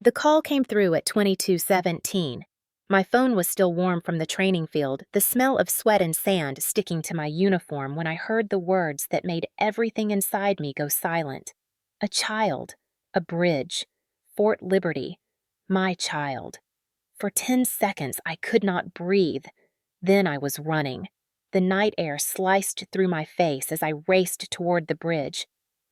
The call came through at 22:17. My phone was still warm from the training field, the smell of sweat and sand sticking to my uniform when I heard the words that made everything inside me go silent. A child, a bridge, Fort Liberty, my child. For 10 seconds, I could not breathe. Then I was running. The night air sliced through my face as I raced toward the bridge.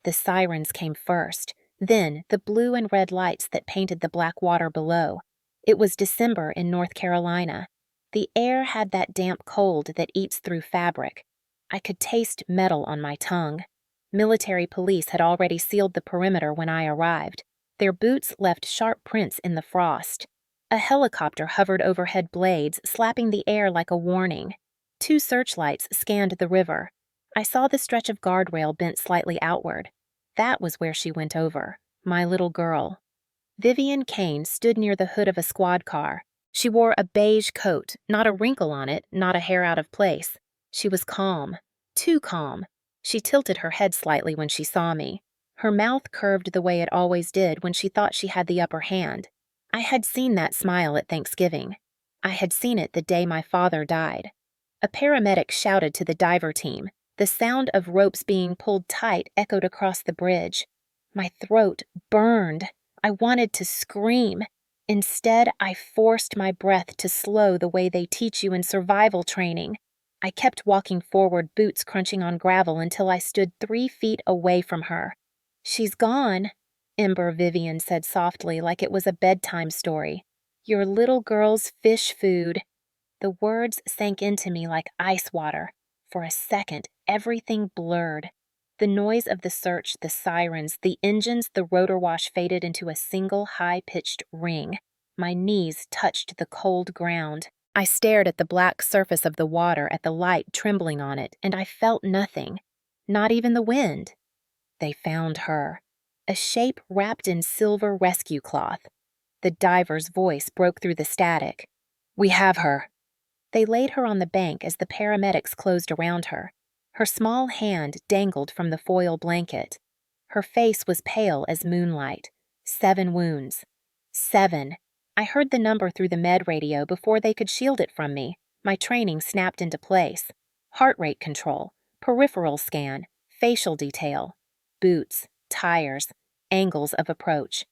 The sirens came first, then the blue and red lights that painted the black water below. It was December in North Carolina. The air had that damp cold that eats through fabric. I could taste metal on my tongue. Military police had already sealed the perimeter when I arrived. Their boots left sharp prints in the frost. A helicopter hovered overhead blades, slapping the air like a warning. 2 searchlights scanned the river. I saw the stretch of guardrail bent slightly outward. That was where she went over, my little girl. Vivian Kane stood near the hood of a squad car. She wore a beige coat, not a wrinkle on it, not a hair out of place. She was calm, too calm. She tilted her head slightly when she saw me. Her mouth curved the way it always did when she thought she had the upper hand. I had seen that smile at Thanksgiving. I had seen it the day my father died. A paramedic shouted to the diver team. The sound of ropes being pulled tight echoed across the bridge. My throat burned. I wanted to scream. Instead, I forced my breath to slow the way they teach you in survival training. I kept walking forward, boots crunching on gravel, until I stood 3 feet away from her. "She's gone," Ember Vivian said softly, like it was a bedtime story. "Your little girl's fish food." The words sank into me like ice water. For a second, everything blurred. The noise of the search, the sirens, the engines, the rotor wash faded into a single high-pitched ring. My knees touched the cold ground. I stared at the black surface of the water, at the light trembling on it, and I felt nothing. Not even the wind. They found her. A shape wrapped in silver rescue cloth. The diver's voice broke through the static. "We have her." They laid her on the bank as the paramedics closed around her. Her small hand dangled from the foil blanket. Her face was pale as moonlight. 7 wounds. 7. I heard the number through the med radio before they could shield it from me. My training snapped into place. Heart rate control, peripheral scan, facial detail, boots, tires, angles of approach.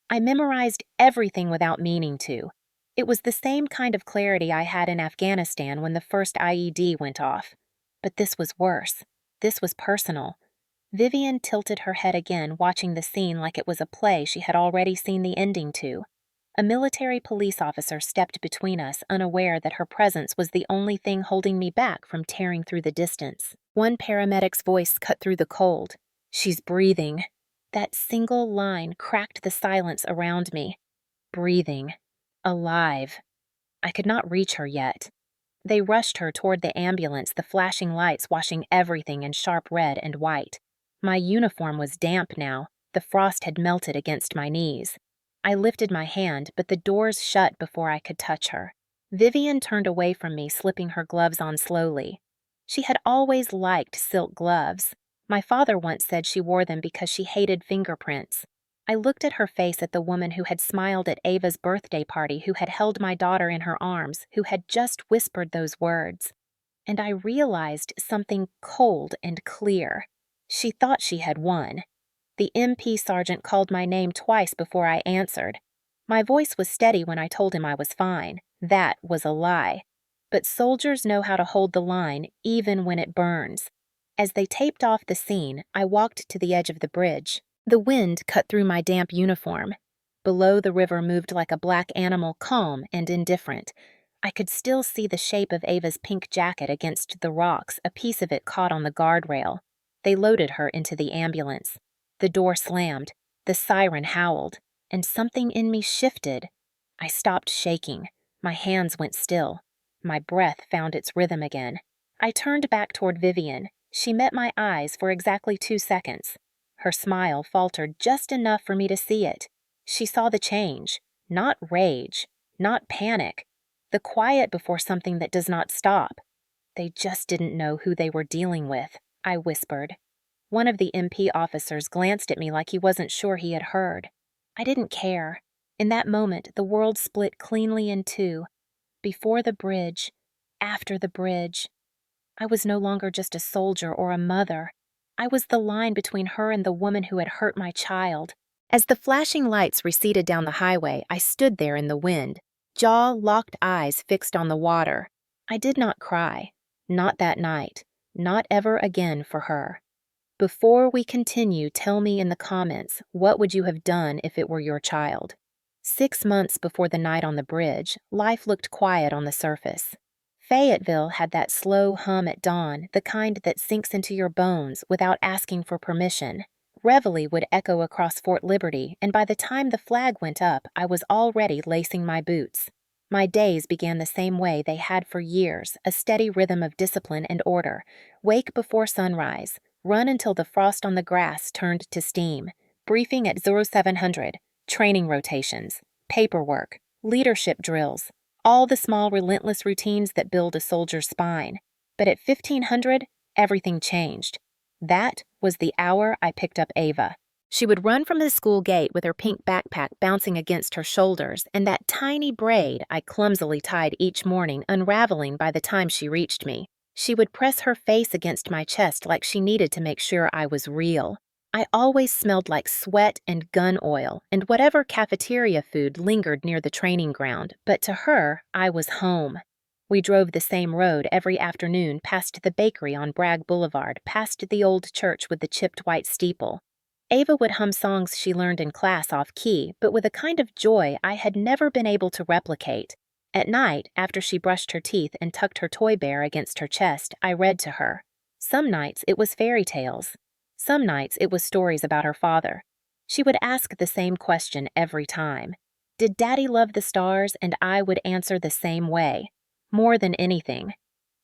I memorized everything without meaning to. It was the same kind of clarity I had in Afghanistan when the first IED went off. But this was worse. This was personal. Vivian tilted her head again, watching the scene like it was a play she had already seen the ending to. A military police officer stepped between us, unaware that her presence was the only thing holding me back from tearing through the distance. One paramedic's voice cut through the cold. "She's breathing." That single line cracked the silence around me. Breathing. Alive. I could not reach her yet. They rushed her toward the ambulance, the flashing lights washing everything in sharp red and white. My uniform was damp now. The frost had melted against my knees. I lifted my hand, but the doors shut before I could touch her. Vivian turned away from me, slipping her gloves on slowly. She had always liked silk gloves. My father once said she wore them because she hated fingerprints. I looked at her face, at the woman who had smiled at Ava's birthday party, who had held my daughter in her arms, who had just whispered those words. And I realized something cold and clear. She thought she had won. The MP sergeant called my name twice before I answered. My voice was steady when I told him I was fine. That was a lie. But soldiers know how to hold the line, even when it burns. As they taped off the scene, I walked to the edge of the bridge. The wind cut through my damp uniform. Below, the river moved like a black animal, calm and indifferent. I could still see the shape of Ava's pink jacket against the rocks, a piece of it caught on the guardrail. They loaded her into the ambulance. The door slammed, the siren howled, and something in me shifted. I stopped shaking. My hands went still. My breath found its rhythm again. I turned back toward Vivian. She met my eyes for exactly 2 seconds. Her smile faltered just enough for me to see it. She saw the change. Not rage, not panic. The quiet before something that does not stop. "They just didn't know who they were dealing with," I whispered. One of the MP officers glanced at me like he wasn't sure he had heard. I didn't care. In that moment, the world split cleanly in two. Before the bridge, after the bridge. I was no longer just a soldier or a mother. I was the line between her and the woman who had hurt my child. As the flashing lights receded down the highway, I stood there in the wind, jaw-locked eyes fixed on the water. I did not cry. Not that night. Not ever again for her. Before we continue, tell me in the comments, what would you have done if it were your child? 6 months before the night on the bridge, life looked quiet on the surface. Fayetteville had that slow hum at dawn, the kind that sinks into your bones without asking for permission. Reveille would echo across Fort Liberty, and by the time the flag went up, I was already lacing my boots. My days began the same way they had for years, a steady rhythm of discipline and order. Wake before sunrise, run until the frost on the grass turned to steam, briefing at 0700, training rotations, paperwork, leadership drills, all the small relentless routines that build a soldier's spine. But at 1500, everything changed. That was the hour I picked up Ava. She would run from the school gate with her pink backpack bouncing against her shoulders and that tiny braid I clumsily tied each morning unraveling by the time she reached me. She would press her face against my chest like she needed to make sure I was real. I always smelled like sweat and gun oil and whatever cafeteria food lingered near the training ground, but to her, I was home. We drove the same road every afternoon past the bakery on Bragg Boulevard, past the old church with the chipped white steeple. Ava would hum songs she learned in class off-key, but with a kind of joy I had never been able to replicate. At night, after she brushed her teeth and tucked her toy bear against her chest, I read to her. Some nights it was fairy tales. Some nights it was stories about her father. She would ask the same question every time. Did Daddy love the stars? And I would answer the same way. More than anything.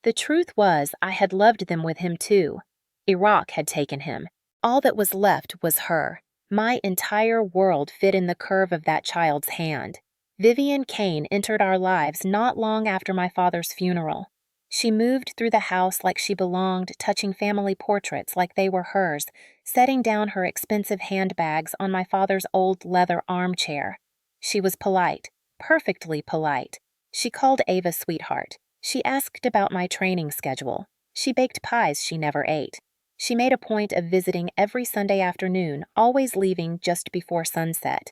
The truth was I had loved them with him too. Iraq had taken him. All that was left was her. My entire world fit in the curve of that child's hand. Vivian Kane entered our lives not long after my father's funeral. She moved through the house like she belonged, touching family portraits like they were hers, setting down her expensive handbags on my father's old leather armchair. She was polite, perfectly polite. She called Ava sweetheart. She asked about my training schedule. She baked pies she never ate. She made a point of visiting every Sunday afternoon, always leaving just before sunset.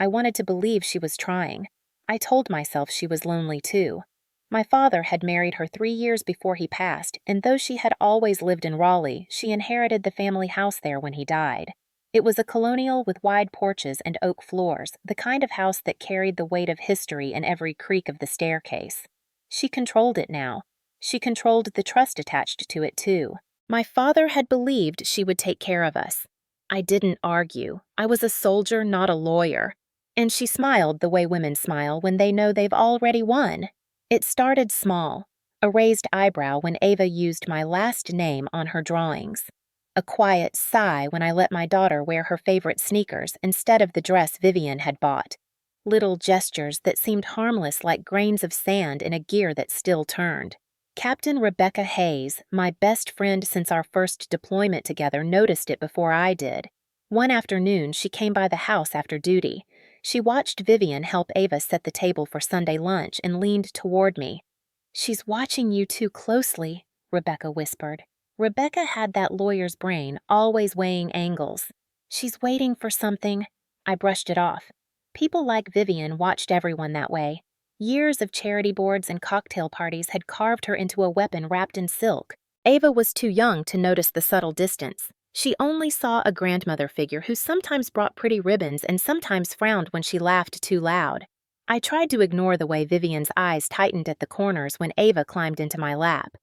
I wanted to believe she was trying. I told myself she was lonely too. My father had married her 3 years before he passed, and though she had always lived in Raleigh, she inherited the family house there when he died. It was a colonial with wide porches and oak floors, the kind of house that carried the weight of history in every creak of the staircase. She controlled it now. She controlled the trust attached to it too. My father had believed she would take care of us. I didn't argue. I was a soldier, not a lawyer. And she smiled the way women smile when they know they've already won. It started small, a raised eyebrow when Ava used my last name on her drawings, a quiet sigh when I let my daughter wear her favorite sneakers instead of the dress Vivian had bought, little gestures that seemed harmless like grains of sand in a gear that still turned. Captain Rebecca Hayes, my best friend since our first deployment together, noticed it before I did. One afternoon, she came by the house after duty. She watched Vivian help Ava set the table for Sunday lunch and leaned toward me. "She's watching you too closely," Rebecca whispered. Rebecca had that lawyer's brain, always weighing angles. "She's waiting for something." I brushed it off. People like Vivian watched everyone that way. Years of charity boards and cocktail parties had carved her into a weapon wrapped in silk. Ava was too young to notice the subtle distance. She only saw a grandmother figure who sometimes brought pretty ribbons and sometimes frowned when she laughed too loud. I tried to ignore the way Vivian's eyes tightened at the corners when Ava climbed into my lap.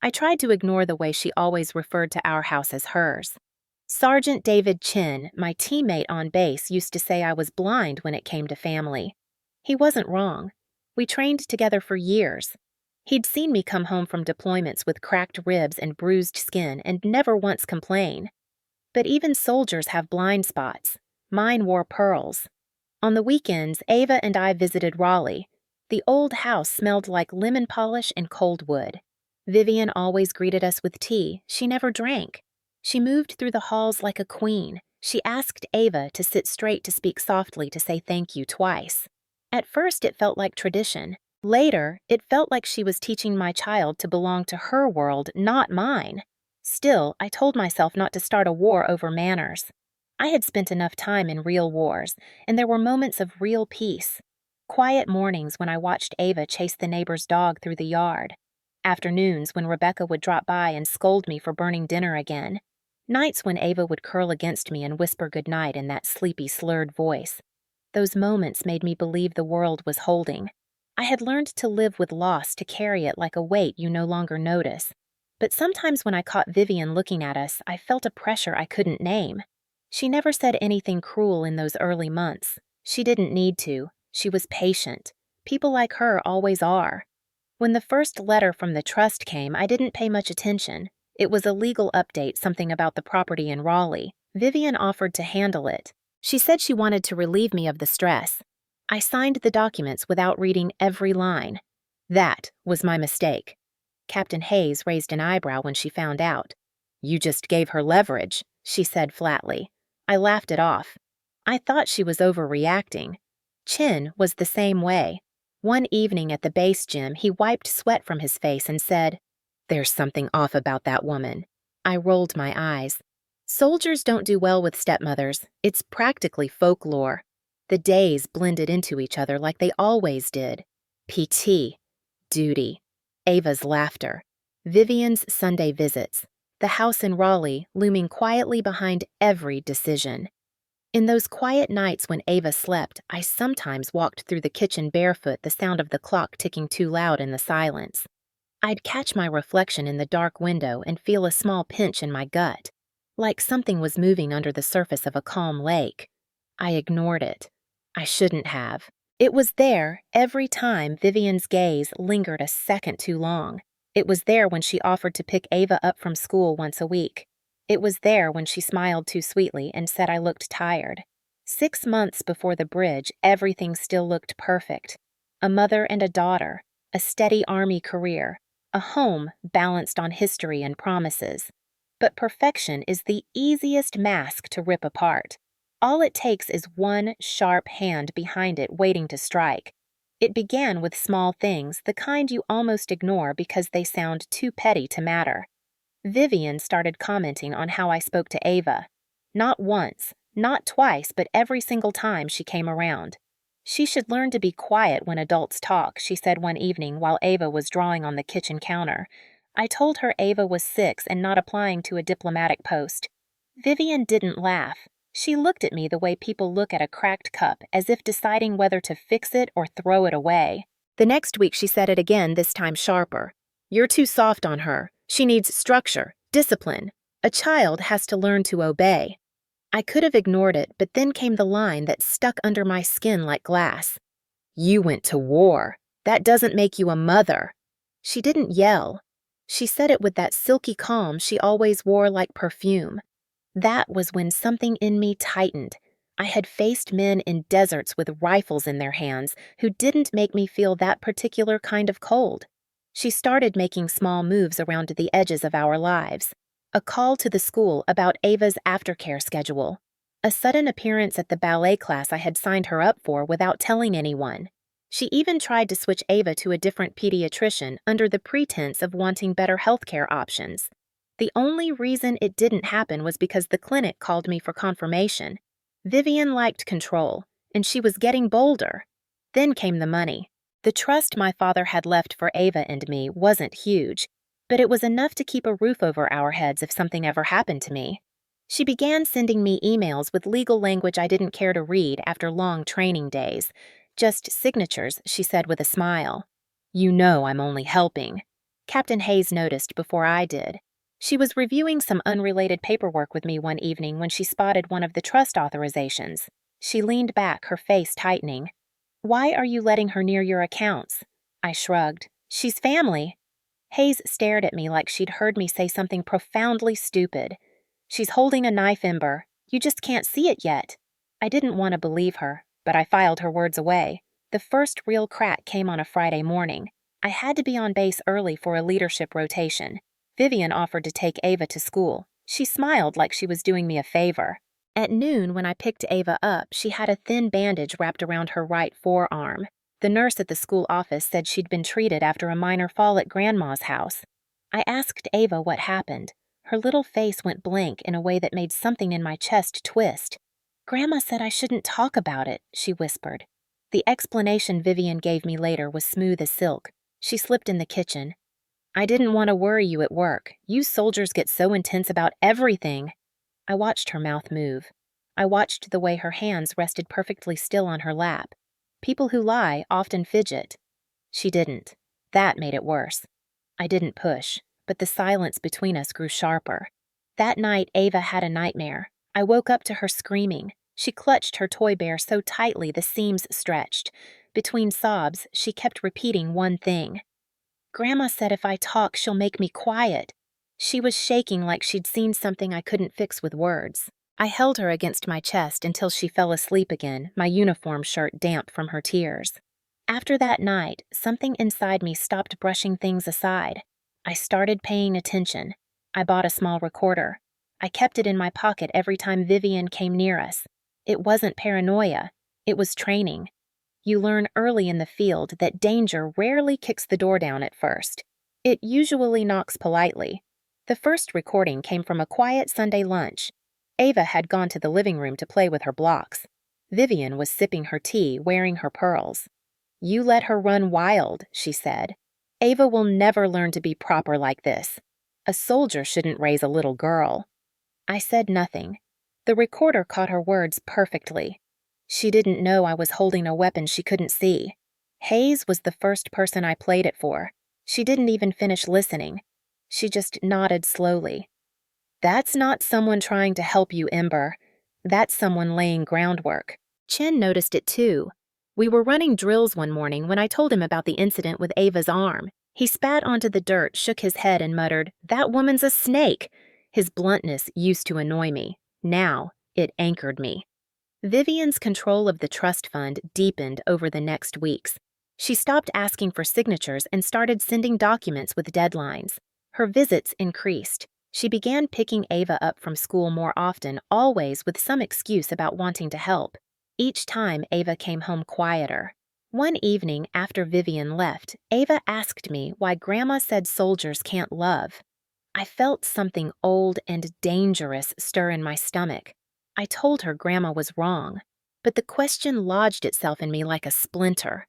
I tried to ignore the way she always referred to our house as hers. Sergeant David Chin, my teammate on base, used to say I was blind when it came to family. He wasn't wrong. We trained together for years. He'd seen me come home from deployments with cracked ribs and bruised skin and never once complain. But even soldiers have blind spots. Mine wore pearls. On the weekends, Ava and I visited Raleigh. The old house smelled like lemon polish and cold wood. Vivian always greeted us with tea. She never drank. She moved through the halls like a queen. She asked Ava to sit straight to speak softly to say thank you twice. At first, it felt like tradition. Later, it felt like she was teaching my child to belong to her world, not mine. Still, I told myself not to start a war over manners. I had spent enough time in real wars, and there were moments of real peace. Quiet mornings when I watched Ava chase the neighbor's dog through the yard. Afternoons when Rebecca would drop by and scold me for burning dinner again. Nights when Ava would curl against me and whisper goodnight in that sleepy, slurred voice. Those moments made me believe the world was holding. I had learned to live with loss, to carry it like a weight you no longer notice. But sometimes when I caught Vivian looking at us, I felt a pressure I couldn't name. She never said anything cruel in those early months. She didn't need to. She was patient. People like her always are. When the first letter from the trust came, I didn't pay much attention. It was a legal update, something about the property in Raleigh. Vivian offered to handle it. She said she wanted to relieve me of the stress. I signed the documents without reading every line. That was my mistake. Captain Hayes raised an eyebrow when she found out. "You just gave her leverage," she said flatly. I laughed it off. I thought she was overreacting. Chin was the same way. One evening at the base gym, he wiped sweat from his face and said, "There's something off about that woman." I rolled my eyes. Soldiers don't do well with stepmothers. It's practically folklore. The days blended into each other like they always did. PT, duty, Ava's laughter, Vivian's Sunday visits, the house in Raleigh looming quietly behind every decision. In those quiet nights when Ava slept, I sometimes walked through the kitchen barefoot, the sound of the clock ticking too loud in the silence. I'd catch my reflection in the dark window and feel a small pinch in my gut, like something was moving under the surface of a calm lake. I ignored it. I shouldn't have. It was there every time Vivian's gaze lingered a second too long. It was there when she offered to pick Ava up from school once a week. It was there when she smiled too sweetly and said I looked tired. 6 months before the bridge, everything still looked perfect. A mother and a daughter, a steady Army career, a home balanced on history and promises. But perfection is the easiest mask to rip apart. All it takes is one sharp hand behind it waiting to strike. It began with small things, the kind you almost ignore because they sound too petty to matter. Vivian started commenting on how I spoke to Ava. Not once, not twice, but every single time she came around. "She should learn to be quiet when adults talk," she said one evening while Ava was drawing on the kitchen counter. I told her Ava was 6 and not applying to a diplomatic post. Vivian didn't laugh. She looked at me the way people look at a cracked cup, as if deciding whether to fix it or throw it away. The next week she said it again, this time sharper. "You're too soft on her. She needs structure, discipline. A child has to learn to obey." I could have ignored it, but then came the line that stuck under my skin like glass. "You went to war. That doesn't make you a mother." She didn't yell. She said it with that silky calm she always wore like perfume. That was when something in me tightened. I had faced men in deserts with rifles in their hands who didn't make me feel that particular kind of cold. She started making small moves around the edges of our lives. A call to the school about Ava's aftercare schedule. A sudden appearance at the ballet class I had signed her up for without telling anyone. She even tried to switch Ava to a different pediatrician under the pretense of wanting better healthcare options. The only reason it didn't happen was because the clinic called me for confirmation. Vivian liked control, and she was getting bolder. Then came the money. The trust my father had left for Ava and me wasn't huge, but it was enough to keep a roof over our heads if something ever happened to me. She began sending me emails with legal language I didn't care to read after long training days. Just signatures, she said with a smile. "You know I'm only helping." Captain Hayes noticed before I did. She was reviewing some unrelated paperwork with me one evening when she spotted one of the trust authorizations. She leaned back, her face tightening. "Why are you letting her near your accounts?" I shrugged. "She's family." Hayes stared at me like she'd heard me say something profoundly stupid. "She's holding a knife, Ember. You just can't see it yet." I didn't want to believe her, but I filed her words away. The first real crack came on a Friday morning. I had to be on base early for a leadership rotation. Vivian offered to take Ava to school. She smiled like she was doing me a favor. At noon, when I picked Ava up, she had a thin bandage wrapped around her right forearm. The nurse at the school office said she'd been treated after a minor fall at Grandma's house. I asked Ava what happened. Her little face went blank in a way that made something in my chest twist. "Grandma said I shouldn't talk about it," she whispered. The explanation Vivian gave me later was smooth as silk. She slipped in the kitchen. "I didn't want to worry you at work. You soldiers get so intense about everything." I watched her mouth move. I watched the way her hands rested perfectly still on her lap. People who lie often fidget. She didn't. That made it worse. I didn't push, but the silence between us grew sharper. That night, Ava had a nightmare. I woke up to her screaming. She clutched her toy bear so tightly the seams stretched. Between sobs, she kept repeating one thing. "Grandma said if I talk, she'll make me quiet." She was shaking like she'd seen something I couldn't fix with words. I held her against my chest until she fell asleep again, my uniform shirt damp from her tears. After that night, something inside me stopped brushing things aside. I started paying attention. I bought a small recorder. I kept it in my pocket every time Vivian came near us. It wasn't paranoia. It was training. You learn early in the field that danger rarely kicks the door down at first. It usually knocks politely. The first recording came from a quiet Sunday lunch. Ava had gone to the living room to play with her blocks. Vivian was sipping her tea, wearing her pearls. "You let her run wild," she said. "Ava will never learn to be proper like this. A soldier shouldn't raise a little girl." I said nothing. The recorder caught her words perfectly. She didn't know I was holding a weapon she couldn't see. Hayes was the first person I played it for. She didn't even finish listening. She just nodded slowly. "That's not someone trying to help you, Ember. That's someone laying groundwork." Chen noticed it too. We were running drills one morning when I told him about the incident with Ava's arm. He spat onto the dirt, shook his head, and muttered, "That woman's a snake." His bluntness used to annoy me. Now, it anchored me. Vivian's control of the trust fund deepened over the next weeks. She stopped asking for signatures and started sending documents with deadlines. Her visits increased. She began picking Ava up from school more often, always with some excuse about wanting to help. Each time, Ava came home quieter. One evening after Vivian left, Ava asked me why Grandma said soldiers can't love. I felt something old and dangerous stir in my stomach. I told her Grandma was wrong, but the question lodged itself in me like a splinter.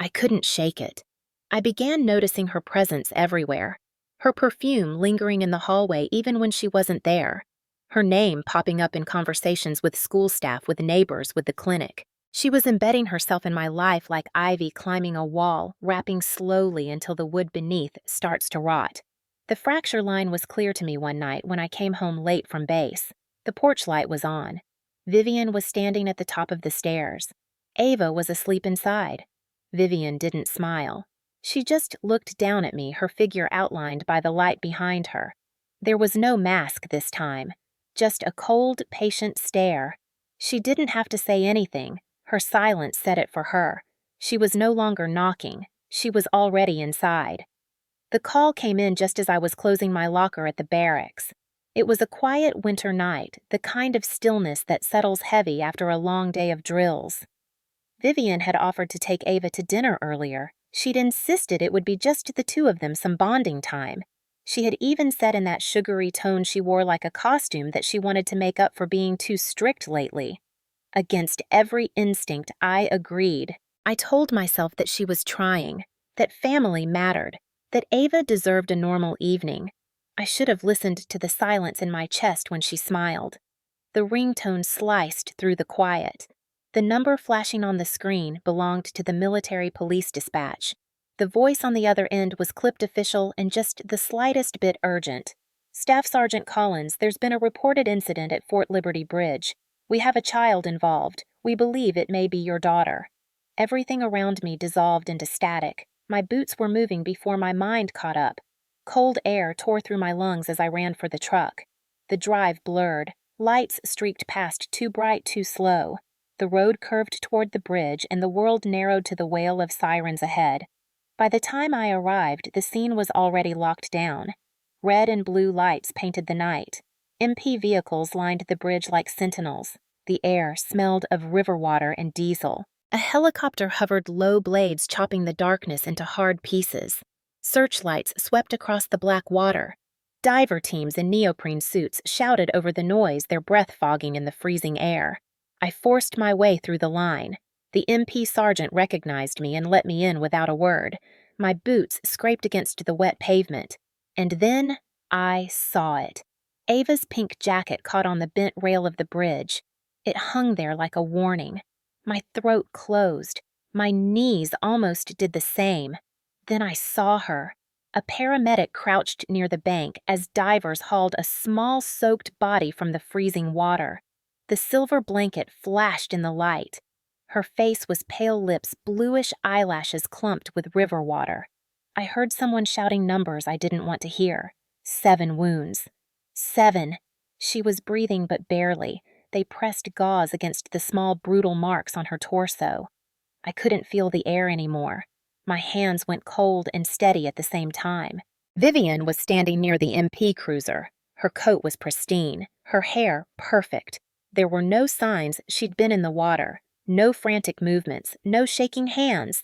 I couldn't shake it. I began noticing her presence everywhere. Her perfume lingering in the hallway even when she wasn't there. Her name popping up in conversations with school staff, with neighbors, with the clinic. She was embedding herself in my life like ivy climbing a wall, wrapping slowly until the wood beneath starts to rot. The fracture line was clear to me one night when I came home late from base. The porch light was on. Vivian was standing at the top of the stairs. Ava was asleep inside. Vivian didn't smile. She just looked down at me, her figure outlined by the light behind her. There was no mask this time, just a cold, patient stare. She didn't have to say anything. Her silence said it for her. She was no longer knocking. She was already inside. The call came in just as I was closing my locker at the barracks. It was a quiet winter night, the kind of stillness that settles heavy after a long day of drills. Vivian had offered to take Ava to dinner earlier. She'd insisted it would be just the two of them, some bonding time. She had even said in that sugary tone she wore like a costume that she wanted to make up for being too strict lately. Against every instinct, I agreed. I told myself that she was trying, that family mattered, that Ava deserved a normal evening. I should have listened to the silence in my chest when she smiled. The ringtone sliced through the quiet. The number flashing on the screen belonged to the military police dispatch. The voice on the other end was clipped official and just the slightest bit urgent. "Staff Sergeant Collins, there's been a reported incident at Fort Liberty Bridge. We have a child involved. We believe it may be your daughter." Everything around me dissolved into static. My boots were moving before my mind caught up. Cold air tore through my lungs as I ran for the truck. The drive blurred. Lights streaked past, too bright, too slow. The road curved toward the bridge, and the world narrowed to the wail of sirens ahead. By the time I arrived, the scene was already locked down. Red and blue lights painted the night. MP vehicles lined the bridge like sentinels. The air smelled of river water and diesel. A helicopter hovered low blades, chopping the darkness into hard pieces. Searchlights swept across the black water. Diver teams in neoprene suits shouted over the noise, their breath fogging in the freezing air. I forced my way through the line. The MP sergeant recognized me and let me in without a word. My boots scraped against the wet pavement. And then I saw it. Ava's pink jacket caught on the bent rail of the bridge. It hung there like a warning. My throat closed. My knees almost did the same. Then I saw her. A paramedic crouched near the bank as divers hauled a small soaked body from the freezing water. The silver blanket flashed in the light. Her face was pale lips, bluish eyelashes clumped with river water. I heard someone shouting numbers I didn't want to hear. 7 wounds. 7. She was breathing but barely. They pressed gauze against the small, brutal marks on her torso. I couldn't feel the air anymore. My hands went cold and steady at the same time. Vivian was standing near the MP cruiser. Her coat was pristine, her hair perfect. There were no signs she'd been in the water, no frantic movements, no shaking hands.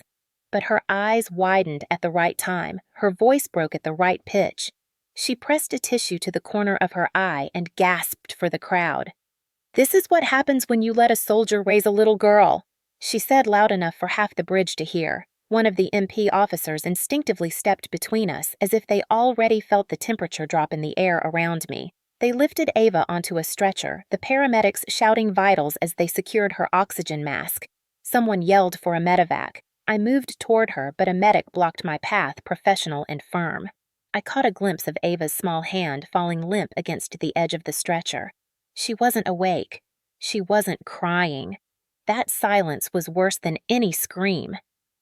But her eyes widened at the right time, her voice broke at the right pitch. She pressed a tissue to the corner of her eye and gasped for the crowd. "This is what happens when you let a soldier raise a little girl," she said loud enough for half the bridge to hear. One of the MP officers instinctively stepped between us as if they already felt the temperature drop in the air around me. They lifted Ava onto a stretcher, the paramedics shouting vitals as they secured her oxygen mask. Someone yelled for a medevac. I moved toward her, but a medic blocked my path, professional and firm. I caught a glimpse of Ava's small hand falling limp against the edge of the stretcher. She wasn't awake. She wasn't crying. That silence was worse than any scream.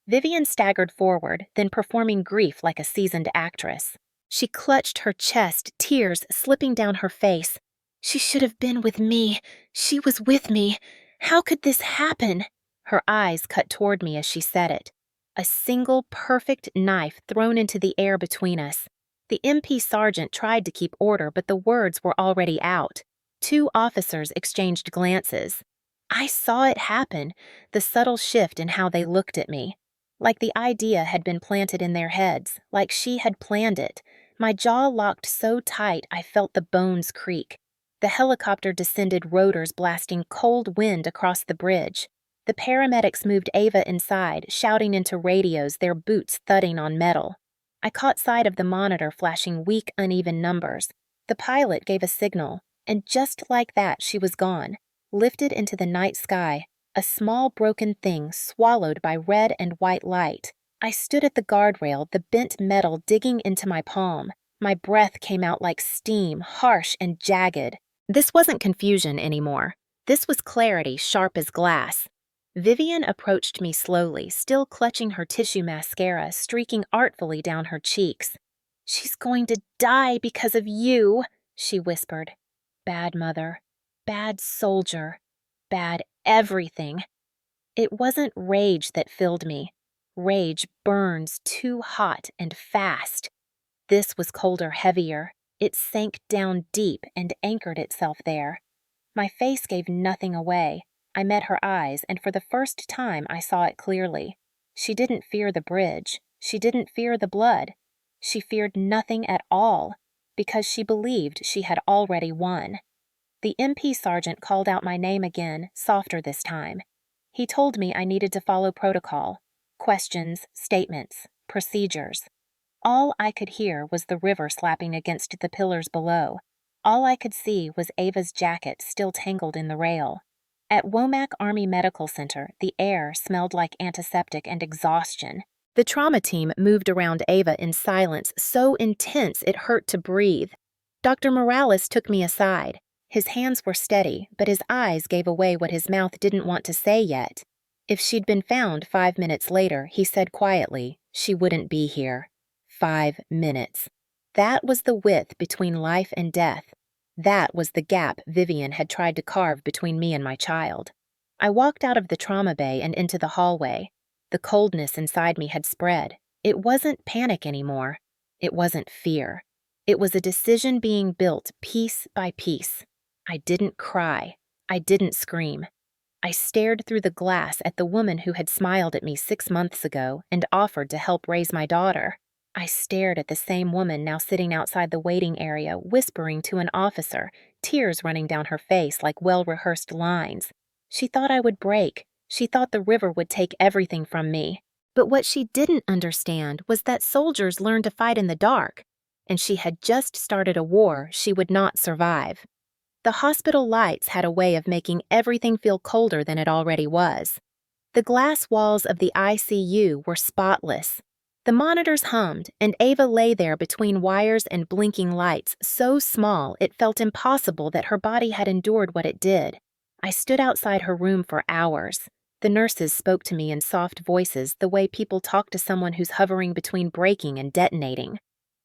Vivian staggered forward, then performing grief like a seasoned actress. She clutched her chest, tears slipping down her face. "She should have been with me. She was with me. How could this happen?" Her eyes cut toward me as she said it. A single perfect knife thrown into the air between us. The MP sergeant tried to keep order, but the words were already out. 2 officers exchanged glances. I saw it happen, the subtle shift in how they looked at me. Like the idea had been planted in their heads, like she had planned it. My jaw locked so tight I felt the bones creak. The helicopter descended, rotors blasting cold wind across the bridge. The paramedics moved Ava inside, shouting into radios, their boots thudding on metal. I caught sight of the monitor flashing weak, uneven numbers. The pilot gave a signal, and just like that she was gone, lifted into the night sky, a small broken thing swallowed by red and white light. I stood at the guardrail, the bent metal digging into my palm. My breath came out like steam, harsh and jagged. This wasn't confusion anymore. This was clarity, sharp as glass. Vivian approached me slowly, still clutching her tissue mascara, streaking artfully down her cheeks. "She's going to die because of you," she whispered. "Bad mother, bad soldier, bad everything." It wasn't rage that filled me. Rage burns too hot and fast. This was colder, heavier. It sank down deep and anchored itself there. My face gave nothing away. I met her eyes, and for the first time I saw it clearly. She didn't fear the bridge. She didn't fear the blood. She feared nothing at all, because she believed she had already won. The MP sergeant called out my name again, softer this time. He told me I needed to follow protocol. Questions, statements, procedures. All I could hear was the river slapping against the pillars below. All I could see was Ava's jacket still tangled in the rail. At Womack Army Medical Center, the air smelled like antiseptic and exhaustion. The trauma team moved around Ava in silence so intense it hurt to breathe. Dr. Morales took me aside. His hands were steady, but his eyes gave away what his mouth didn't want to say yet. If she'd been found 5 minutes later, he said quietly, she wouldn't be here. 5 minutes. That was the width between life and death. That was the gap Vivian had tried to carve between me and my child. I walked out of the trauma bay and into the hallway. The coldness inside me had spread. It wasn't panic anymore. It wasn't fear. It was a decision being built piece by piece. I didn't cry. I didn't scream. I stared through the glass at the woman who had smiled at me 6 months ago and offered to help raise my daughter. I stared at the same woman now sitting outside the waiting area, whispering to an officer, tears running down her face like well-rehearsed lines. She thought I would break. She thought the river would take everything from me. But what she didn't understand was that soldiers learn to fight in the dark, and she had just started a war she would not survive. The hospital lights had a way of making everything feel colder than it already was. The glass walls of the ICU were spotless. The monitors hummed, and Ava lay there between wires and blinking lights, so small it felt impossible that her body had endured what it did. I stood outside her room for hours. The nurses spoke to me in soft voices the way people talk to someone who's hovering between breaking and detonating.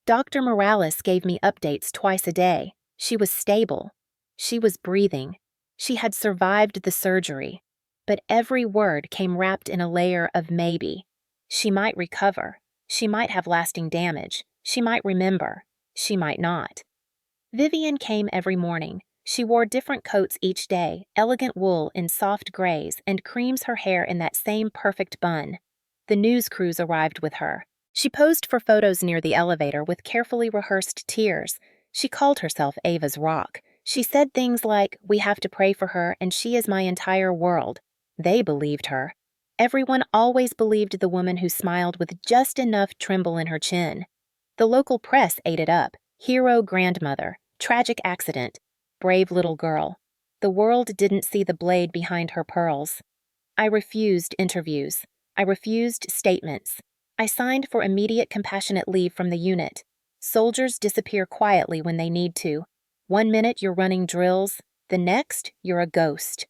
Dr. Morales gave me updates twice a day. She was stable. She was breathing. She had survived the surgery. But every word came wrapped in a layer of maybe. She might recover. She might have lasting damage. She might remember. She might not. Vivian came every morning. She wore different coats each day, elegant wool in soft grays, and creams her hair in that same perfect bun. The news crews arrived with her. She posed for photos near the elevator with carefully rehearsed tears. She called herself Ava's Rock. She said things like, "We have to pray for her, and she is my entire world." They believed her. Everyone always believed the woman who smiled with just enough tremble in her chin. The local press ate it up. Hero grandmother, tragic accident, brave little girl. The world didn't see the blade behind her pearls. I refused interviews. I refused statements. I signed for immediate compassionate leave from the unit. Soldiers disappear quietly when they need to. 1 minute you're running drills, the next you're a ghost.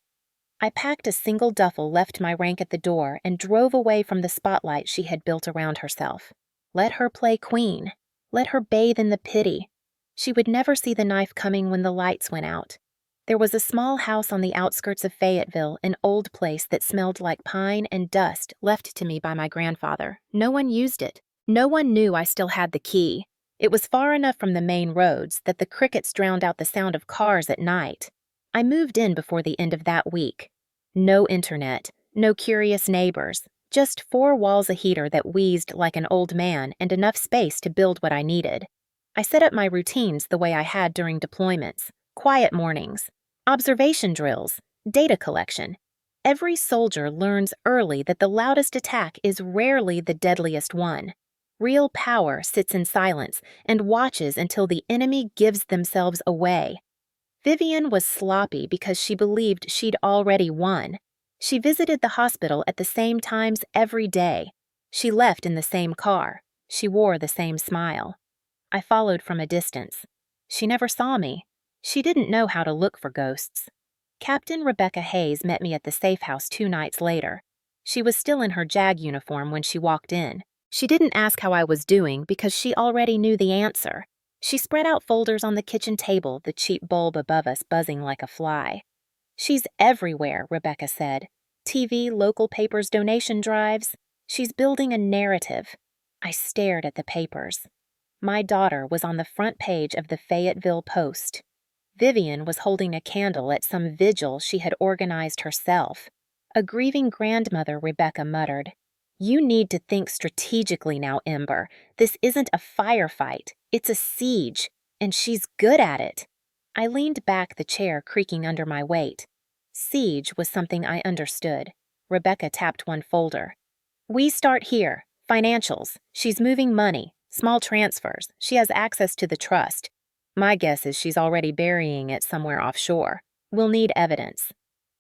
I packed a single duffel, left my rank at the door, and drove away from the spotlight she had built around herself. Let her play queen. Let her bathe in the pity. She would never see the knife coming when the lights went out. There was a small house on the outskirts of Fayetteville, an old place that smelled like pine and dust, left to me by my grandfather. No one used it. No one knew I still had the key. It was far enough from the main roads that the crickets drowned out the sound of cars at night. I moved in before the end of that week. No internet, no curious neighbors, just 4 walls, a heater that wheezed like an old man, and enough space to build what I needed. I set up my routines the way I had during deployments. Quiet mornings, observation drills, data collection. Every soldier learns early that the loudest attack is rarely the deadliest one. Real power sits in silence and watches until the enemy gives themselves away. Vivian was sloppy because she believed she'd already won. She visited the hospital at the same times every day. She left in the same car. She wore the same smile. I followed from a distance. She never saw me. She didn't know how to look for ghosts. Captain Rebecca Hayes met me at the safe house 2 nights later. She was still in her JAG uniform when she walked in. She didn't ask how I was doing because she already knew the answer. She spread out folders on the kitchen table, the cheap bulb above us buzzing like a fly. "She's everywhere," Rebecca said. "TV, local papers, donation drives. She's building a narrative." I stared at the papers. My daughter was on the front page of the Fayetteville Post. Vivian was holding a candle at some vigil she had organized herself. A grieving grandmother, Rebecca muttered. "You need to think strategically now, Ember. This isn't a firefight. It's a siege, and she's good at it." I leaned back, the chair creaking under my weight. Siege was something I understood. Rebecca tapped one folder. "We start here. Financials. She's moving money. Small transfers. She has access to the trust. My guess is she's already burying it somewhere offshore. We'll need evidence."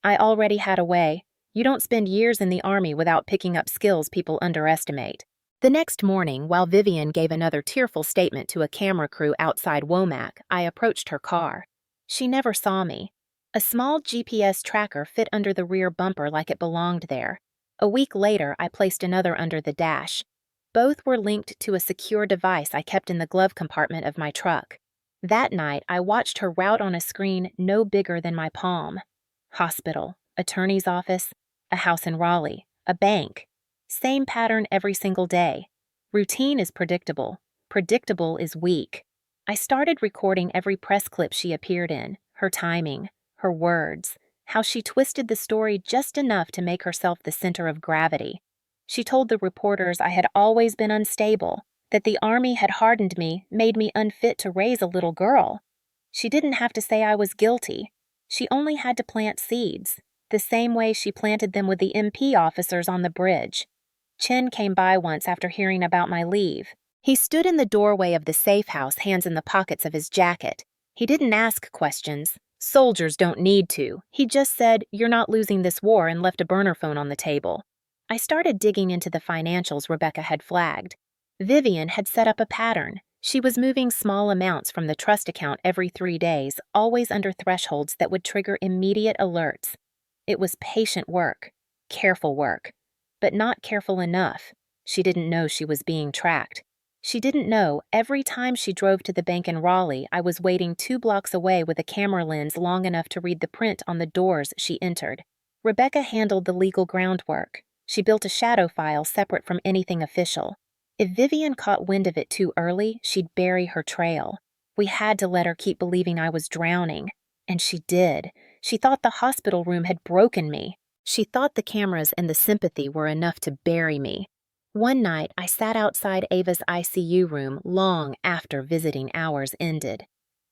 I already had a way. You don't spend years in the Army without picking up skills people underestimate. The next morning, while Vivian gave another tearful statement to a camera crew outside Womack, I approached her car. She never saw me. A small GPS tracker fit under the rear bumper like it belonged there. A week later, I placed another under the dash. Both were linked to a secure device I kept in the glove compartment of my truck. That night, I watched her route on a screen no bigger than my palm. Hospital, attorney's office, a house in Raleigh, a bank. Same pattern every single day. Routine is predictable. Predictable is weak. I started recording every press clip she appeared in, her timing, her words, how she twisted the story just enough to make herself the center of gravity. She told the reporters I had always been unstable, that the army had hardened me, made me unfit to raise a little girl. She didn't have to say I was guilty. She only had to plant seeds, the same way she planted them with the MP officers on the bridge. Chin came by once after hearing about my leave. He stood in the doorway of the safe house, hands in the pockets of his jacket. He didn't ask questions. Soldiers don't need to. He just said, "You're not losing this war," and left a burner phone on the table. I started digging into the financials Rebecca had flagged. Vivian had set up a pattern. She was moving small amounts from the trust account every 3 days, always under thresholds that would trigger immediate alerts. It was patient work, careful work, but not careful enough. She didn't know she was being tracked. She didn't know every time she drove to the bank in Raleigh, I was waiting 2 blocks away with a camera lens long enough to read the print on the doors she entered. Rebecca handled the legal groundwork. She built a shadow file separate from anything official. If Vivian caught wind of it too early, she'd bury her trail. We had to let her keep believing I was drowning. And she did. She thought the hospital room had broken me. She thought the cameras and the sympathy were enough to bury me. One night, I sat outside Ava's ICU room long after visiting hours ended.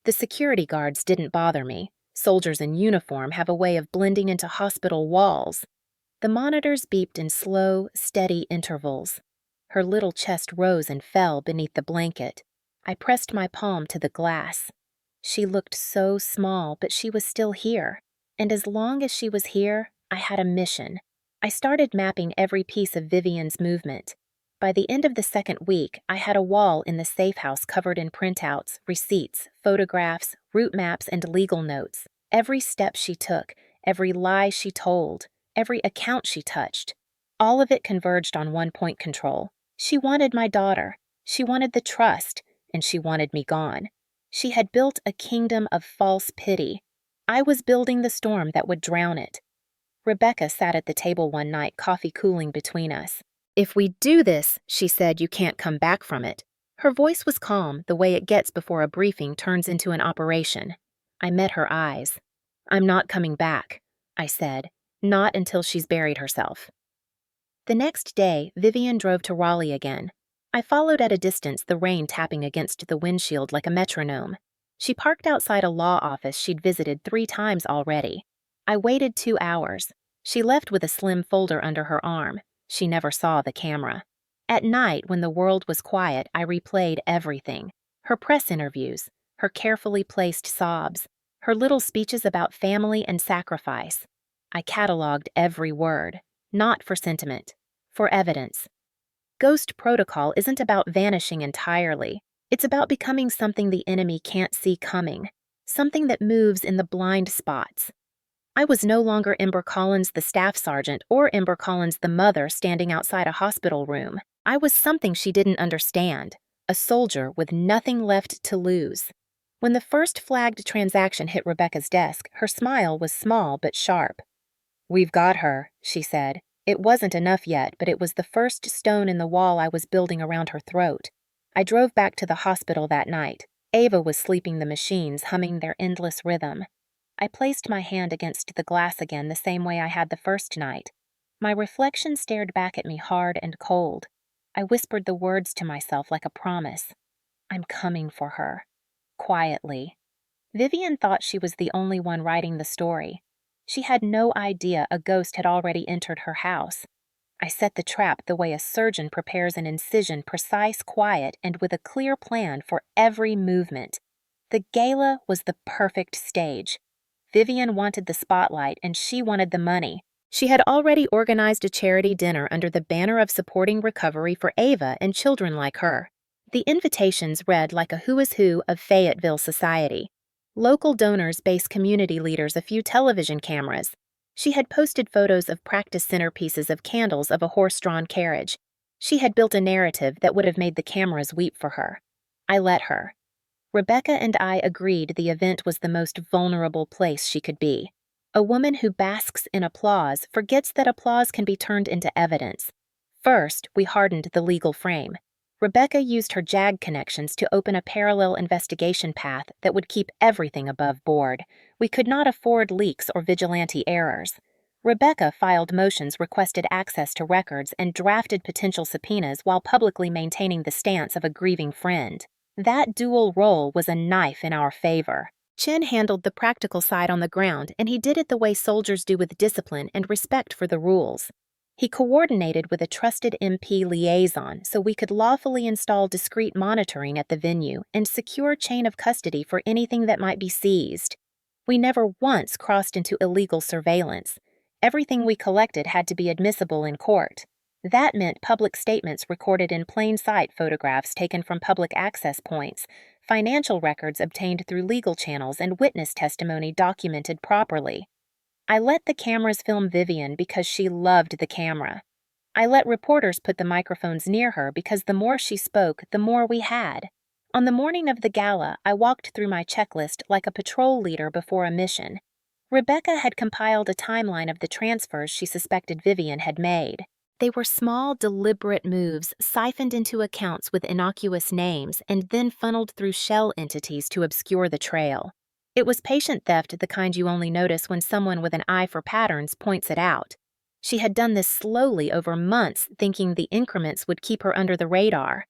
The security guards didn't bother me. Soldiers in uniform have a way of blending into hospital walls. The monitors beeped in slow, steady intervals. Her little chest rose and fell beneath the blanket. I pressed my palm to the glass. She looked so small, but she was still here. And as long as she was here, I had a mission. I started mapping every piece of Vivian's movement. By the end of the second week, I had a wall in the safe house covered in printouts, receipts, photographs, route maps, and legal notes. Every step she took, every lie she told, every account she touched. All of it converged on one point: control. She wanted my daughter. She wanted the trust, and she wanted me gone. She had built a kingdom of false pity. I was building the storm that would drown it. Rebecca sat at the table one night, coffee cooling between us. "If we do this," she said, "you can't come back from it." Her voice was calm, the way it gets before a briefing turns into an operation. I met her eyes. "I'm not coming back," I said. "Not until she's buried herself." The next day, Vivian drove to Raleigh again. I followed at a distance, the rain tapping against the windshield like a metronome. She parked outside a law office she'd visited 3 times already. I waited 2 hours. She left with a slim folder under her arm. She never saw the camera. At night, when the world was quiet, I replayed everything. Her press interviews, her carefully placed sobs, her little speeches about family and sacrifice. I cataloged every word, not for sentiment, for evidence. Ghost protocol isn't about vanishing entirely. It's about becoming something the enemy can't see coming, something that moves in the blind spots. I was no longer Ember Collins, the staff sergeant, or Ember Collins, the mother, standing outside a hospital room. I was something she didn't understand, a soldier with nothing left to lose. When the first flagged transaction hit Rebecca's desk, her smile was small but sharp. "We've got her," she said. It wasn't enough yet, but it was the first stone in the wall I was building around her throat. I drove back to the hospital that night. Ava was sleeping the machines, humming their endless rhythm. I placed my hand against the glass again the same way I had the first night. My reflection stared back at me hard and cold. I whispered the words to myself like a promise. "I'm coming for her." Quietly. Vivian thought she was the only one writing the story. She had no idea a ghost had already entered her house. I set the trap the way a surgeon prepares an incision, precise, quiet, and with a clear plan for every movement. The gala was the perfect stage. Vivian wanted the spotlight, and she wanted the money. She had already organized a charity dinner under the banner of supporting recovery for Ava and children like her. The invitations read like a who is who of Fayetteville society. Local donors base community leaders a few television cameras. She had posted photos of practice centerpieces of candles of a horse-drawn carriage. She had built a narrative that would have made the cameras weep for her. I let her. Rebecca and I agreed the event was the most vulnerable place she could be. A woman who basks in applause forgets that applause can be turned into evidence. First, we hardened the legal frame. Rebecca used her JAG connections to open a parallel investigation path that would keep everything above board. We could not afford leaks or vigilante errors. Rebecca filed motions, requested access to records, and drafted potential subpoenas while publicly maintaining the stance of a grieving friend. That dual role was a knife in our favor. Chin handled the practical side on the ground, and he did it the way soldiers do, with discipline and respect for the rules. He coordinated with a trusted MP liaison so we could lawfully install discreet monitoring at the venue and secure chain of custody for anything that might be seized. We never once crossed into illegal surveillance. Everything we collected had to be admissible in court. That meant public statements recorded in plain sight, photographs taken from public access points, financial records obtained through legal channels, and witness testimony documented properly. I let the cameras film Vivian because she loved the camera. I let reporters put the microphones near her because the more she spoke, the more we had. On the morning of the gala, I walked through my checklist like a patrol leader before a mission. Rebecca had compiled a timeline of the transfers she suspected Vivian had made. They were small, deliberate moves siphoned into accounts with innocuous names and then funneled through shell entities to obscure the trail. It was patient theft, the kind you only notice when someone with an eye for patterns points it out. She had done this slowly over months, thinking the increments would keep her under the radar.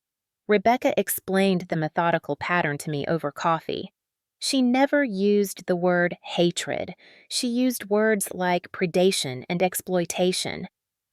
Rebecca explained the methodical pattern to me over coffee. She never used the word hatred. She used words like predation and exploitation.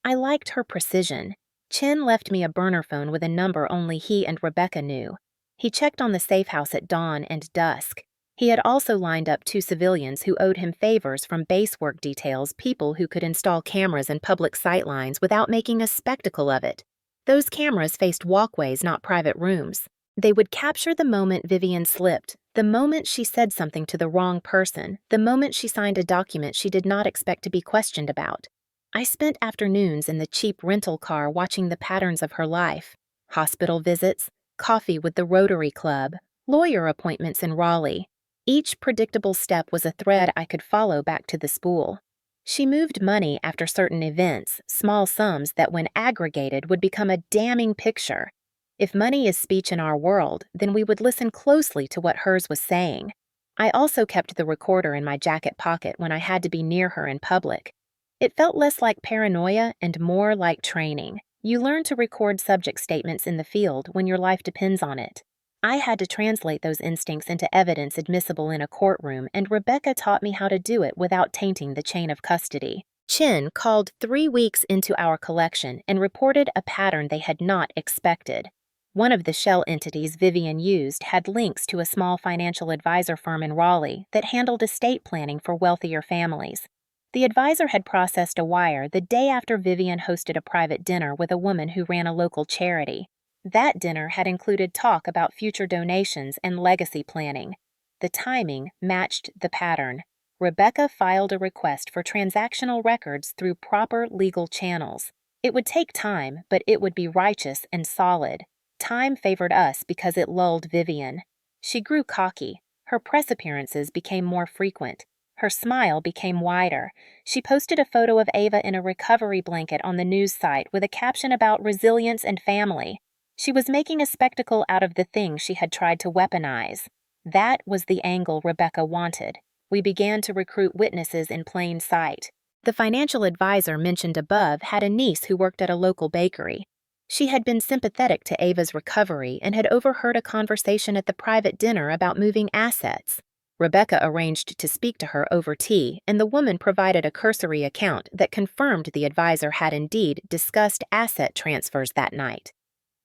I liked her precision. Chin left me a burner phone with a number only he and Rebecca knew. He checked on the safe house at dawn and dusk. He had also lined up 2 civilians who owed him favors from base work details, people who could install cameras in public sightlines without making a spectacle of it. Those cameras faced walkways, not private rooms. They would capture the moment Vivian slipped, the moment she said something to the wrong person, the moment she signed a document she did not expect to be questioned about. I spent afternoons in the cheap rental car watching the patterns of her life. Hospital visits, coffee with the Rotary Club, lawyer appointments in Raleigh. Each predictable step was a thread I could follow back to the spool. She moved money after certain events, small sums that when aggregated would become a damning picture. If money is speech in our world, then we would listen closely to what hers was saying. I also kept the recorder in my jacket pocket when I had to be near her in public. It felt less like paranoia and more like training. You learn to record subject statements in the field when your life depends on it. I had to translate those instincts into evidence admissible in a courtroom, and Rebecca taught me how to do it without tainting the chain of custody. Chin called 3 weeks into our collection and reported a pattern they had not expected. One of the shell entities Vivian used had links to a small financial advisor firm in Raleigh that handled estate planning for wealthier families. The advisor had processed a wire the day after Vivian hosted a private dinner with a woman who ran a local charity. That dinner had included talk about future donations and legacy planning. The timing matched the pattern. Rebecca filed a request for transactional records through proper legal channels. It would take time, but it would be righteous and solid. Time favored us because it lulled Vivian. She grew cocky. Her press appearances became more frequent. Her smile became wider. She posted a photo of Ava in a recovery blanket on the news site with a caption about resilience and family. She was making a spectacle out of the thing she had tried to weaponize. That was the angle Rebecca wanted. We began to recruit witnesses in plain sight. The financial advisor mentioned above had a niece who worked at a local bakery. She had been sympathetic to Ava's recovery and had overheard a conversation at the private dinner about moving assets. Rebecca arranged to speak to her over tea, and the woman provided a cursory account that confirmed the advisor had indeed discussed asset transfers that night.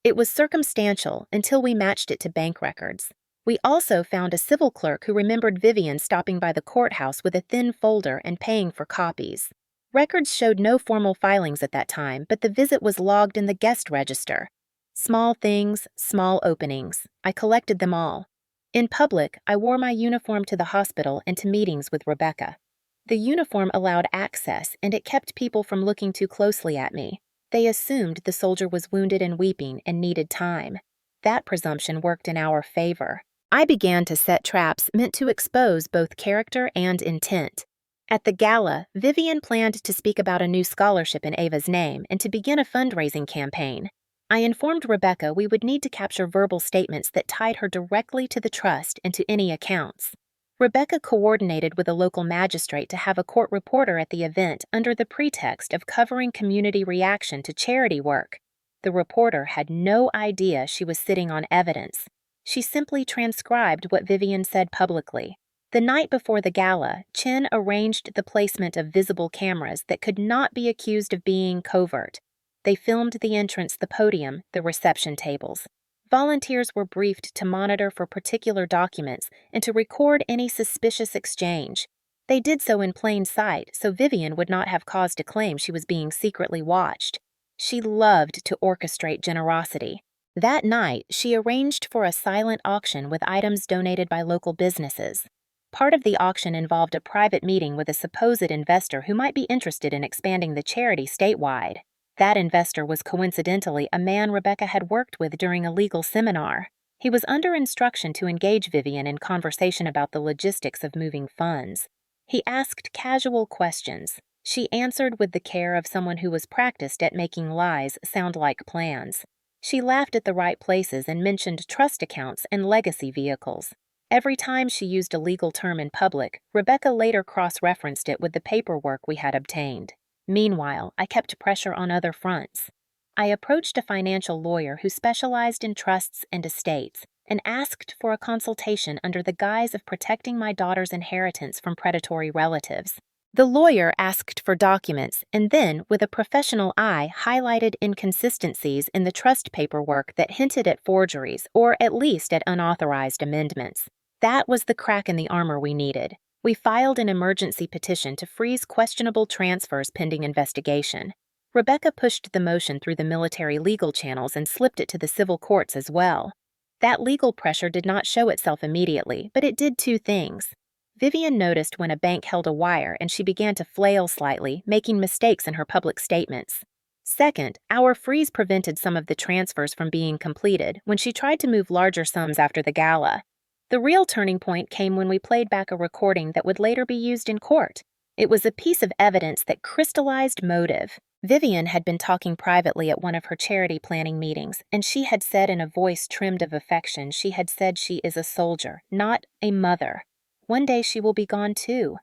It was circumstantial until we matched it to bank records. We also found a civil clerk who remembered Vivian stopping by the courthouse with a thin folder and paying for copies. Records showed no formal filings at that time, but the visit was logged in the guest register. Small things, small openings. I collected them all. In public, I wore my uniform to the hospital and to meetings with Rebecca. The uniform allowed access, and it kept people from looking too closely at me. They assumed the soldier was wounded and weeping and needed time. That presumption worked in our favor. I began to set traps meant to expose both character and intent. At the gala, Vivian planned to speak about a new scholarship in Ava's name and to begin a fundraising campaign. I informed Rebecca we would need to capture verbal statements that tied her directly to the trust and to any accounts. Rebecca coordinated with a local magistrate to have a court reporter at the event under the pretext of covering community reaction to charity work. The reporter had no idea she was sitting on evidence. She simply transcribed what Vivian said publicly. The night before the gala, Chen arranged the placement of visible cameras that could not be accused of being covert. They filmed the entrance, the podium, the reception tables. Volunteers were briefed to monitor for particular documents and to record any suspicious exchange. They did so in plain sight, so Vivian would not have cause to claim she was being secretly watched. She loved to orchestrate generosity. That night, she arranged for a silent auction with items donated by local businesses. Part of the auction involved a private meeting with a supposed investor who might be interested in expanding the charity statewide. That investor was coincidentally a man Rebecca had worked with during a legal seminar. He was under instruction to engage Vivian in conversation about the logistics of moving funds. He asked casual questions. She answered with the care of someone who was practiced at making lies sound like plans. She laughed at the right places and mentioned trust accounts and legacy vehicles. Every time she used a legal term in public, Rebecca later cross-referenced it with the paperwork we had obtained. Meanwhile, I kept pressure on other fronts. I approached a financial lawyer who specialized in trusts and estates and asked for a consultation under the guise of protecting my daughter's inheritance from predatory relatives. The lawyer asked for documents and then, with a professional eye, highlighted inconsistencies in the trust paperwork that hinted at forgeries or at least at unauthorized amendments. That was the crack in the armor we needed. We filed an emergency petition to freeze questionable transfers pending investigation. Rebecca pushed the motion through the military legal channels and slipped it to the civil courts as well. That legal pressure did not show itself immediately, but it did two things. Vivian noticed when a bank held a wire and she began to flail slightly, making mistakes in her public statements. Second, our freeze prevented some of the transfers from being completed when she tried to move larger sums after the gala. The real turning point came when we played back a recording that would later be used in court. It was a piece of evidence that crystallized motive. Vivian had been talking privately at one of her charity planning meetings, and she had said in a voice trimmed of affection, she had said she is a soldier, not a mother. One day she will be gone too.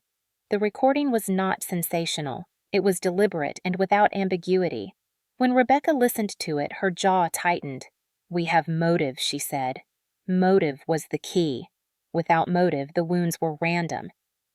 The recording was not sensational. It was deliberate and without ambiguity. When Rebecca listened to it, her jaw tightened. "We have motive," she said. Motive was the key. Without motive, the wounds were random.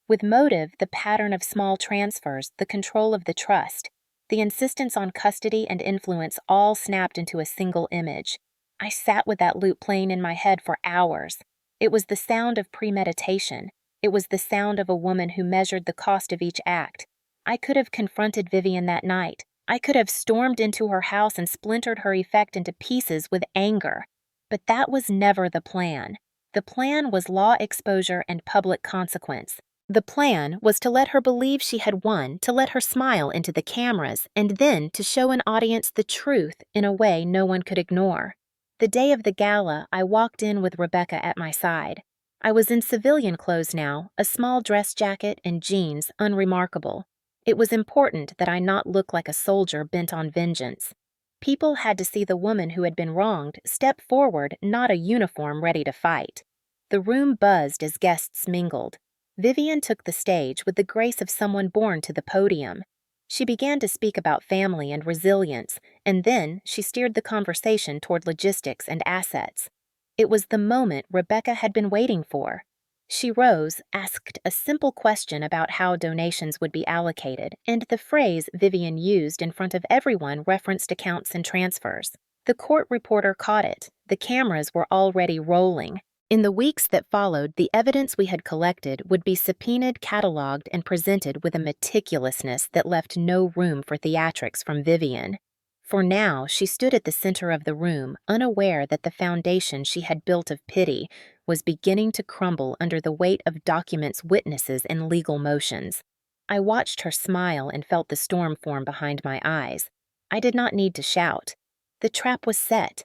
With motive, the pattern of small transfers, the control of the trust, the insistence on custody and influence all snapped into a single image. I sat with that loop playing in my head for hours. It was the sound of premeditation. It was the sound of a woman who measured the cost of each act. I could have confronted Vivian that night. I could have stormed into her house and splintered her effect into pieces with anger. But that was never the plan. The plan was law exposure and public consequence. The plan was to let her believe she had won, to let her smile into the cameras, and then to show an audience the truth in a way no one could ignore. The day of the gala, I walked in with Rebecca at my side. I was in civilian clothes now, a small dress jacket and jeans, unremarkable. It was important that I not look like a soldier bent on vengeance. People had to see the woman who had been wronged step forward, not a uniform ready to fight. The room buzzed as guests mingled. Vivian took the stage with the grace of someone born to the podium. She began to speak about family and resilience, and then she steered the conversation toward logistics and assets. It was the moment Rebecca had been waiting for. She rose, asked a simple question about how donations would be allocated, and the phrase Vivian used in front of everyone referenced accounts and transfers. The court reporter caught it. The cameras were already rolling. In the weeks that followed, the evidence we had collected would be subpoenaed, cataloged, and presented with a meticulousness that left no room for theatrics from Vivian. For now, she stood at the center of the room, unaware that the foundation she had built of pity was beginning to crumble under the weight of documents, witnesses, and legal motions. I watched her smile and felt the storm form behind my eyes. I did not need to shout. The trap was set.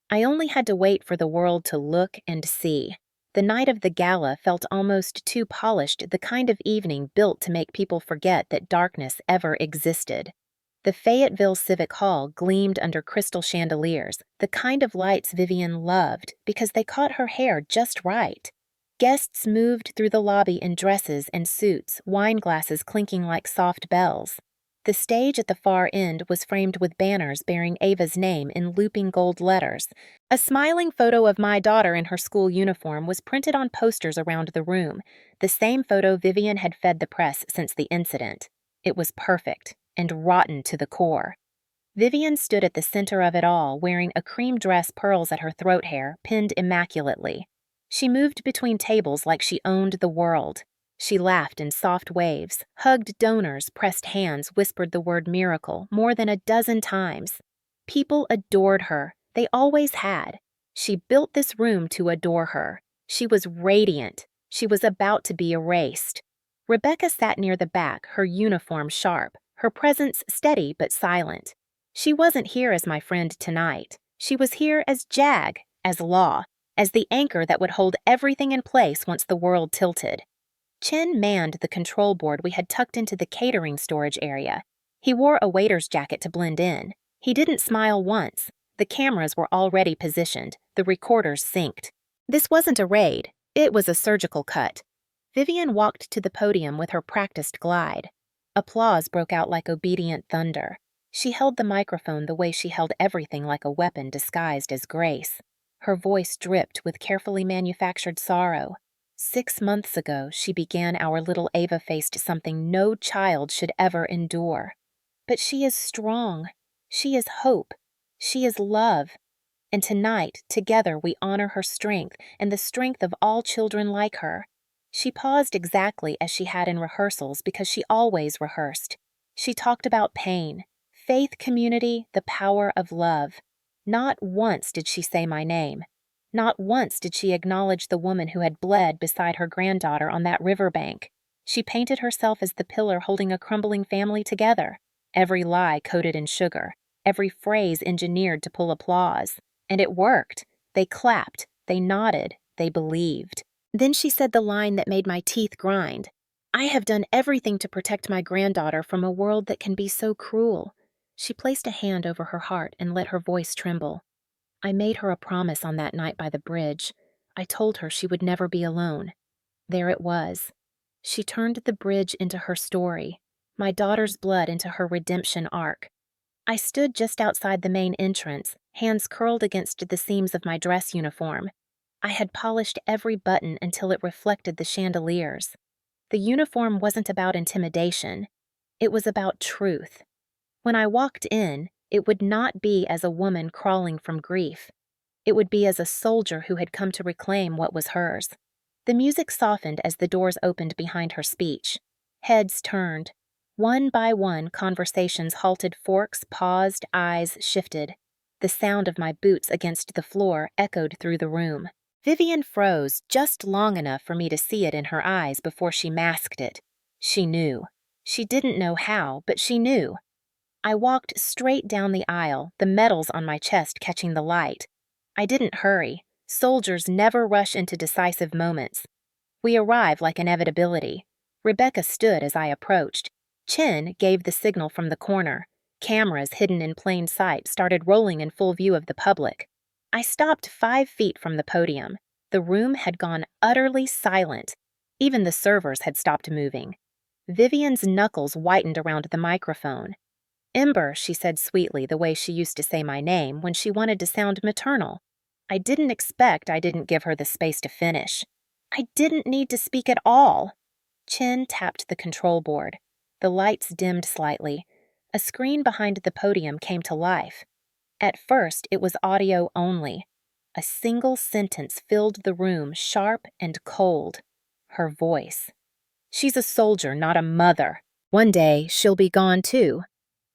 I only had to wait for the world to look and see. The night of the gala felt almost too polished, the kind of evening built to make people forget that darkness ever existed. The Fayetteville Civic Hall gleamed under crystal chandeliers, the kind of lights Vivian loved because they caught her hair just right. Guests moved through the lobby in dresses and suits, wine glasses clinking like soft bells. The stage at the far end was framed with banners bearing Ava's name in looping gold letters. A smiling photo of my daughter in her school uniform was printed on posters around the room, the same photo Vivian had fed the press since the incident. It was perfect and rotten to the core. Vivian stood at the center of it all, wearing a cream dress, pearls at her throat hair, pinned immaculately. She moved between tables like she owned the world. She laughed in soft waves, hugged donors, pressed hands, whispered the word miracle more than a dozen times. People adored her. They always had. She built this room to adore her. She was radiant. She was about to be erased. Rebecca sat near the back, her uniform sharp, her presence steady but silent. She wasn't here as my friend tonight. She was here as Jag, as law, as the anchor that would hold everything in place once the world tilted. Chin manned the control board we had tucked into the catering storage area. He wore a waiter's jacket to blend in. He didn't smile once. The cameras were already positioned, the recorders synced. This wasn't a raid. It was a surgical cut. Vivian walked to the podium with her practiced glide. Applause broke out like obedient thunder. She held the microphone the way she held everything, like a weapon disguised as grace. Her voice dripped with carefully manufactured sorrow. 6 months ago, she began our little Ava faced something no child should ever endure. But she is strong. She is hope. She is love. And tonight, together, we honor her strength and the strength of all children like her. She paused exactly as she had in rehearsals because she always rehearsed. She talked about pain, faith, community, the power of love. Not once did she say my name. Not once did she acknowledge the woman who had bled beside her granddaughter on that riverbank. She painted herself as the pillar holding a crumbling family together. Every lie coated in sugar. Every phrase engineered to pull applause. And it worked. They clapped. They nodded. They believed. Then she said the line that made my teeth grind. I have done everything to protect my granddaughter from a world that can be so cruel. She placed a hand over her heart and let her voice tremble. I made her a promise on that night by the bridge. I told her she would never be alone. There it was. She turned the bridge into her story, my daughter's blood into her redemption arc. I stood just outside the main entrance, hands curled against the seams of my dress uniform. I had polished every button until it reflected the chandeliers. The uniform wasn't about intimidation. It was about truth. When I walked in, it would not be as a woman crawling from grief. It would be as a soldier who had come to reclaim what was hers. The music softened as the doors opened behind her speech. Heads turned. One by one, conversations halted, forks paused, eyes shifted. The sound of my boots against the floor echoed through the room. Vivian froze just long enough for me to see it in her eyes before she masked it. She knew. She didn't know how, but she knew. I walked straight down the aisle, the medals on my chest catching the light. I didn't hurry. Soldiers never rush into decisive moments. We arrive like inevitability. Rebecca stood as I approached. Chin gave the signal from the corner. Cameras hidden in plain sight started rolling in full view of the public. I stopped 5 feet from the podium. The room had gone utterly silent. Even the servers had stopped moving. Vivian's knuckles whitened around the microphone. Ember, she said sweetly, the way she used to say my name when she wanted to sound maternal. I didn't give her the space to finish. I didn't need to speak at all. Chin tapped the control board. The lights dimmed slightly. A screen behind the podium came to life. At first, it was audio only. A single sentence filled the room, sharp and cold. Her voice. She's a soldier, not a mother. One day, she'll be gone too.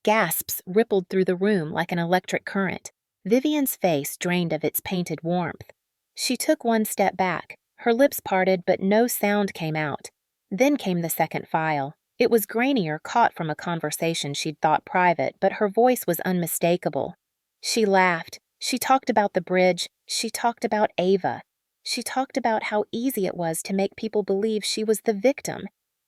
Gasps rippled through the room like an electric current. Vivian's face drained of its painted warmth. She took one step back. Her lips parted, but no sound came out. Then came the second file. It was grainier, caught from a conversation she'd thought private, but her voice was unmistakable. She laughed. She talked about the bridge. She talked about Ava. She talked about how easy it was to make people believe she was the victim.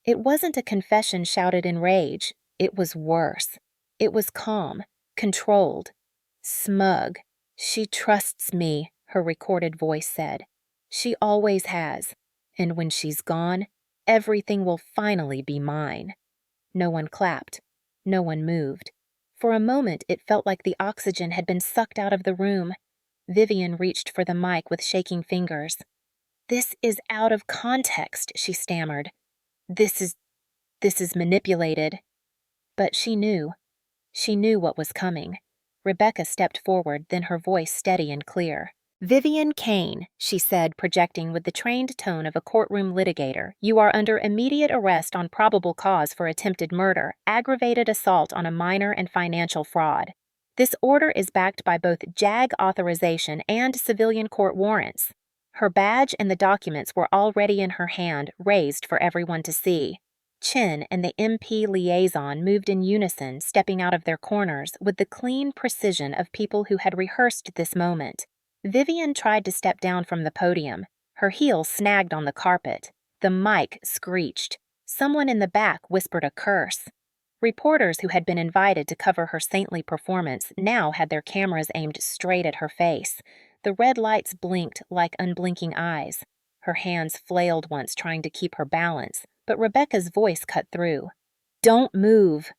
It wasn't a confession shouted in rage. It was worse. It was calm, controlled, smug. "She trusts me," her recorded voice said. "She always has. And when she's gone, everything will finally be mine." No one clapped. No one moved. For a moment, it felt like the oxygen had been sucked out of the room. Vivian reached for the mic with shaking fingers. "This is out of context," she stammered. This is manipulated." But she knew. She knew what was coming. Rebecca stepped forward, then her voice steady and clear. "Vivian Kane," she said, projecting with the trained tone of a courtroom litigator, "you are under immediate arrest on probable cause for attempted murder, aggravated assault on a minor, and financial fraud. This order is backed by both JAG authorization and civilian court warrants." Her badge and the documents were already in her hand, raised for everyone to see. Chin and the MP liaison moved in unison, stepping out of their corners with the clean precision of people who had rehearsed this moment. Vivian tried to step down from the podium. Her heel snagged on the carpet. The mic screeched. Someone in the back whispered a curse. Reporters who had been invited to cover her saintly performance now had their cameras aimed straight at her face. The red lights blinked like unblinking eyes. Her hands flailed once trying to keep her balance, but Rebecca's voice cut through. "Don't move."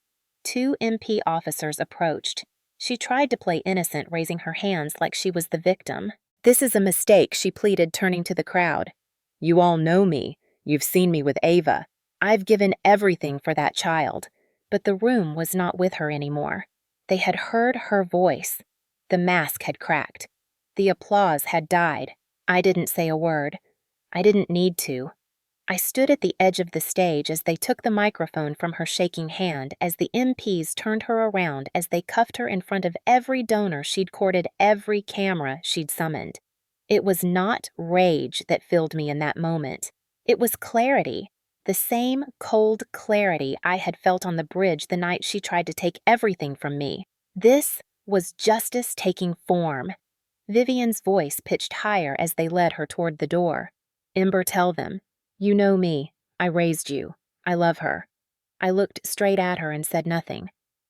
Two MP officers approached. She tried to play innocent, raising her hands like she was the victim. "This is a mistake," she pleaded, turning to the crowd. "You all know me. You've seen me with Ava. I've given everything for that child." But the room was not with her anymore. They had heard her voice. The mask had cracked. The applause had died. I didn't say a word. I didn't need to. I stood at the edge of the stage as they took the microphone from her shaking hand, as the MPs turned her around, as they cuffed her in front of every donor she'd courted, every camera she'd summoned. It was not rage that filled me in that moment. It was clarity. The same cold clarity I had felt on the bridge the night she tried to take everything from me. This was justice taking form. Vivian's voice pitched higher as they led her toward the door. "Ember, tell them. You know me. I raised you. I love her." I looked straight at her and said nothing.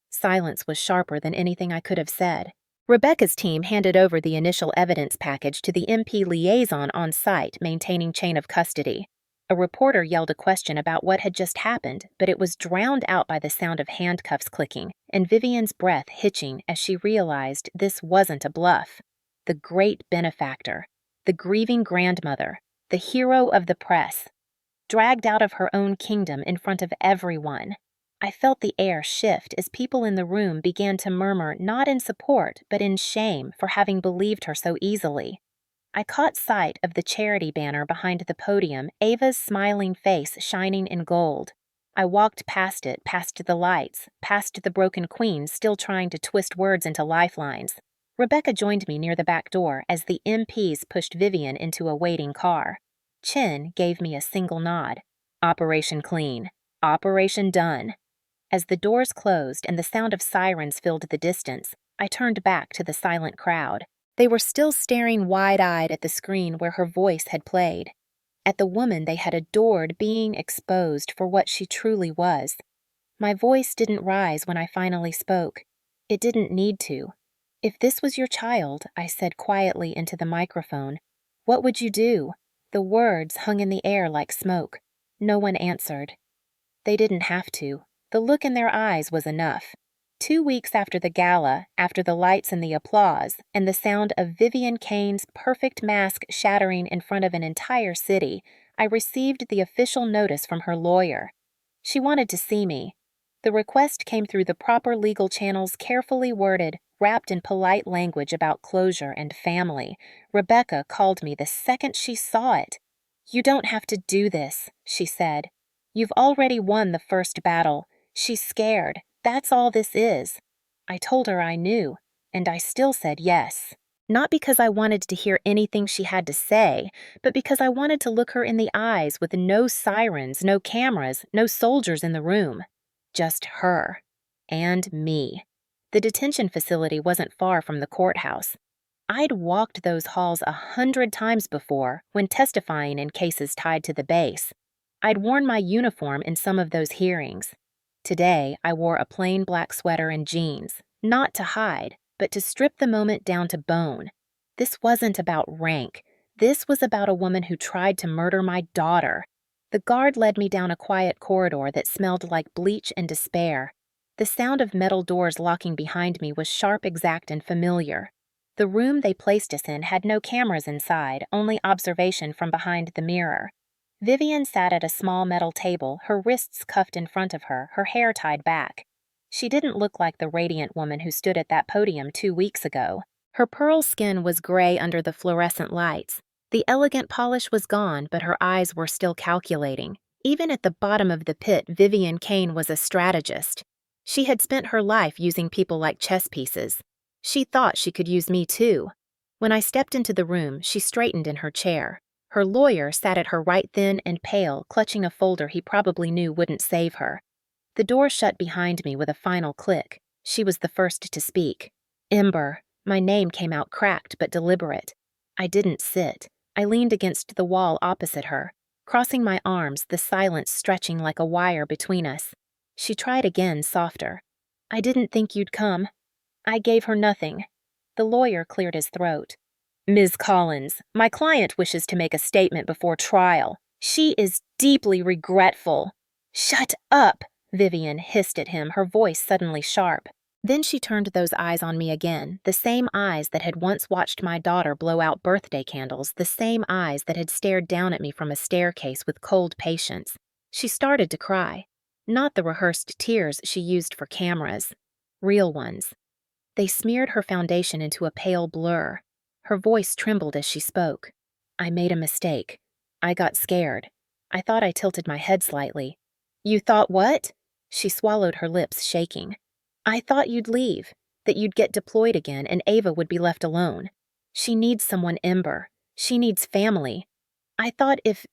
Silence was sharper than anything I could have said. Rebecca's team handed over the initial evidence package to the MP liaison on site, maintaining chain of custody. A reporter yelled a question about what had just happened, but it was drowned out by the sound of handcuffs clicking and Vivian's breath hitching as she realized this wasn't a bluff. The great benefactor, the grieving grandmother, the hero of the press, dragged out of her own kingdom in front of everyone. I felt the air shift as people in the room began to murmur not in support but in shame for having believed her so easily. I caught sight of the charity banner behind the podium, Ava's smiling face shining in gold. I walked past it, past the lights, past the broken queen still trying to twist words into lifelines. Rebecca joined me near the back door as the MPs pushed Vivian into a waiting car. Chin gave me a single nod. Operation clean. Operation done. As the doors closed and the sound of sirens filled the distance, I turned back to the silent crowd. They were still staring wide-eyed at the screen where her voice had played, at the woman they had adored being exposed for what she truly was. My voice didn't rise when I finally spoke. It didn't need to. "If this was your child," I said quietly into the microphone, "what would you do?" The words hung in the air like smoke. No one answered. They didn't have to. The look in their eyes was enough. 2 weeks after the gala, after the lights and the applause, and the sound of Vivian Kane's perfect mask shattering in front of an entire city, I received the official notice from her lawyer. She wanted to see me. The request came through the proper legal channels, carefully worded, wrapped in polite language about closure and family. Rebecca called me the second she saw it. "You don't have to do this," she said. "You've already won the first battle. She's scared. That's all this is." I told her I knew, and I still said yes. Not because I wanted to hear anything she had to say, but because I wanted to look her in the eyes with no sirens, no cameras, no soldiers in the room. Just her. And me. The detention facility wasn't far from the courthouse. I'd walked those halls 100 times before when testifying in cases tied to the base. I'd worn my uniform in some of those hearings. Today, I wore a plain black sweater and jeans, not to hide, but to strip the moment down to bone. This wasn't about rank. This was about a woman who tried to murder my daughter. The guard led me down a quiet corridor that smelled like bleach and despair. The sound of metal doors locking behind me was sharp, exact, and familiar. The room they placed us in had no cameras inside, only observation from behind the mirror. Vivian sat at a small metal table, her wrists cuffed in front of her, her hair tied back. She didn't look like the radiant woman who stood at that podium 2 weeks ago. Her pearl skin was gray under the fluorescent lights. The elegant polish was gone, but her eyes were still calculating. Even at the bottom of the pit, Vivian Kane was a strategist. She had spent her life using people like chess pieces. She thought she could use me too. When I stepped into the room, she straightened in her chair. Her lawyer sat at her right, thin and pale, clutching a folder he probably knew wouldn't save her. The door shut behind me with a final click. She was the first to speak. Ember. My name came out cracked but deliberate. I didn't sit. I leaned against the wall opposite her, crossing my arms, the silence stretching like a wire between us. She tried again, softer. I didn't think you'd come. I gave her nothing. The lawyer cleared his throat. Ms. Collins, my client wishes to make a statement before trial. She is deeply regretful. Shut up, Vivian hissed at him, her voice suddenly sharp. Then she turned those eyes on me again, the same eyes that had once watched my daughter blow out birthday candles, the same eyes that had stared down at me from a staircase with cold patience. She started to cry. Not the rehearsed tears she used for cameras. Real ones. They smeared her foundation into a pale blur. Her voice trembled as she spoke. I made a mistake. I got scared. I thought I tilted my head slightly. You thought what? She swallowed, her lips shaking. I thought you'd leave, that you'd get deployed again and Ava would be left alone. She needs someone, Ember. She needs family. I thought if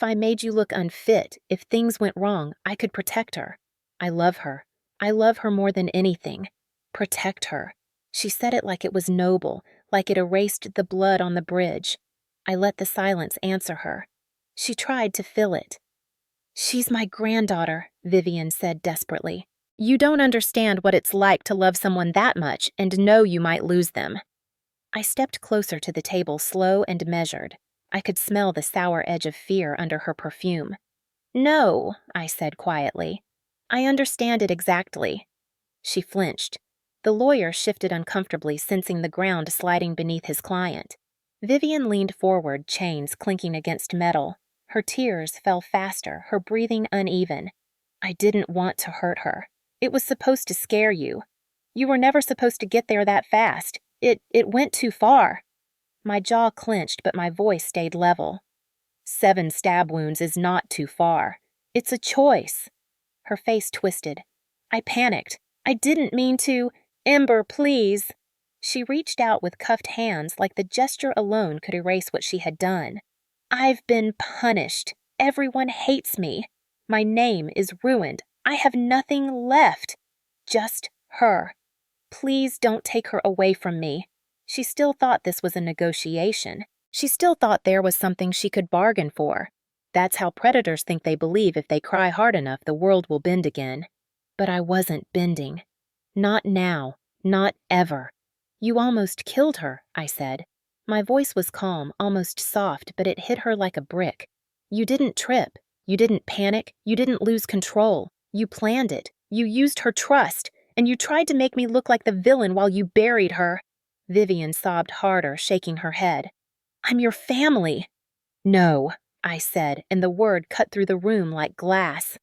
I made you look unfit, if things went wrong, I could protect her. I love her. I love her more than anything. Protect her. She said it like it was noble, like it erased the blood on the bridge. I let the silence answer her. She tried to fill it. She's my granddaughter, Vivian said desperately. You don't understand what it's like to love someone that much and know you might lose them. I stepped closer to the table, slow and measured. I could smell the sour edge of fear under her perfume. No, I said quietly. I understand it exactly. She flinched. The lawyer shifted uncomfortably, sensing the ground sliding beneath his client. Vivian leaned forward, chains clinking against metal. Her tears fell faster, her breathing uneven. I didn't want to hurt her. It was supposed to scare you. You were never supposed to get there that fast. It went too far. My jaw clenched, but my voice stayed level. 7 stab wounds is not too far. It's a choice. Her face twisted. I panicked. I didn't mean to. Ember, please. She reached out with cuffed hands like the gesture alone could erase what she had done. I've been punished. Everyone hates me. My name is ruined. I have nothing left. Just her. Please don't take her away from me. She still thought this was a negotiation. She still thought there was something she could bargain for. That's how predators think they believe if they cry hard enough the world will bend again. But I wasn't bending. Not now. Not ever. You almost killed her, I said. My voice was calm, almost soft, but it hit her like a brick. You didn't trip. You didn't panic. You didn't lose control. You planned it. You used her trust. And you tried to make me look like the villain while you buried her. Vivian sobbed harder, shaking her head. I'm your family. No, I said, and the word cut through the room like glass.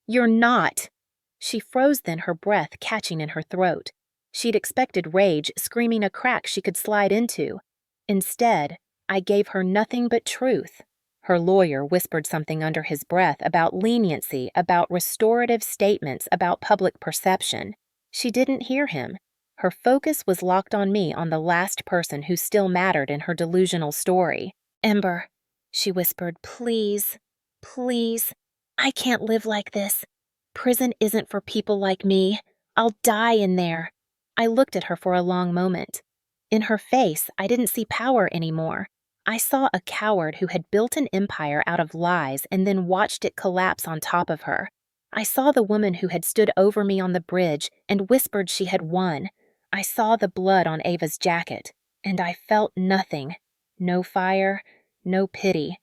You're not. She froze then, her breath catching in her throat. She'd expected rage, screaming a crack she could slide into. Instead, I gave her nothing but truth. Her lawyer whispered something under his breath about leniency, about restorative statements, about public perception. She didn't hear him. Her focus was locked on me, on the last person who still mattered in her delusional story. Ember, she whispered, please, please. I can't live like this. Prison isn't for people like me. I'll die in there. I looked at her for a long moment. In her face, I didn't see power anymore. I saw a coward who had built an empire out of lies and then watched it collapse on top of her. I saw the woman who had stood over me on the bridge and whispered she had won. I saw the blood on Ava's jacket, and I felt nothing. No fire, no pity,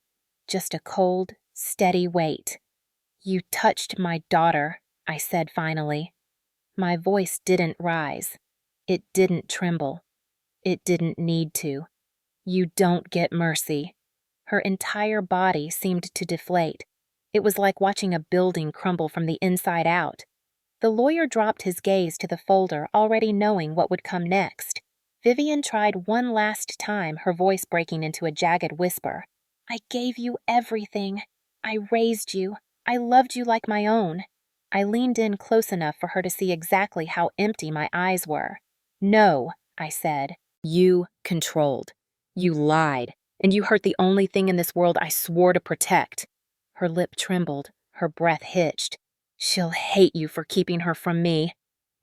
just a cold, steady weight. "You touched my daughter," I said finally. My voice didn't rise. It didn't tremble. It didn't need to. "You don't get mercy." Her entire body seemed to deflate. It was like watching a building crumble from the inside out. The lawyer dropped his gaze to the folder, already knowing what would come next. Vivian tried one last time, her voice breaking into a jagged whisper. "I gave you everything. I raised you. I loved you like my own." I leaned in close enough for her to see exactly how empty my eyes were. "No," I said. "You controlled. You lied. And you hurt the only thing in this world I swore to protect." Her lip trembled. Her breath hitched. "She'll hate you for keeping her from me."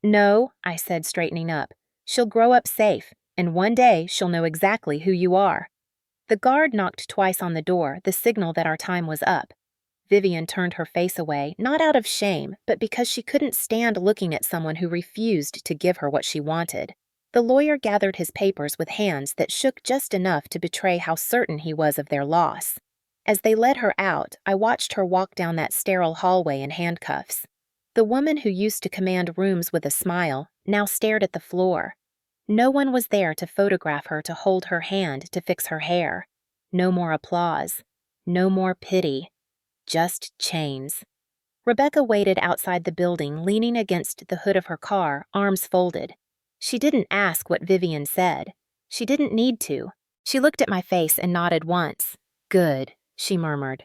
"No," I said, straightening up. "She'll grow up safe, and one day she'll know exactly who you are." The guard knocked twice on the door, the signal that our time was up. Vivian turned her face away, not out of shame, but because she couldn't stand looking at someone who refused to give her what she wanted. The lawyer gathered his papers with hands that shook just enough to betray how certain he was of their loss. As they led her out, I watched her walk down that sterile hallway in handcuffs. The woman who used to command rooms with a smile now stared at the floor. No one was there to photograph her, to hold her hand, to fix her hair. No more applause. No more pity. Just chains. Rebecca waited outside the building, leaning against the hood of her car, arms folded. She didn't ask what Vivian said. She didn't need to. She looked at my face and nodded once. "Good," she murmured.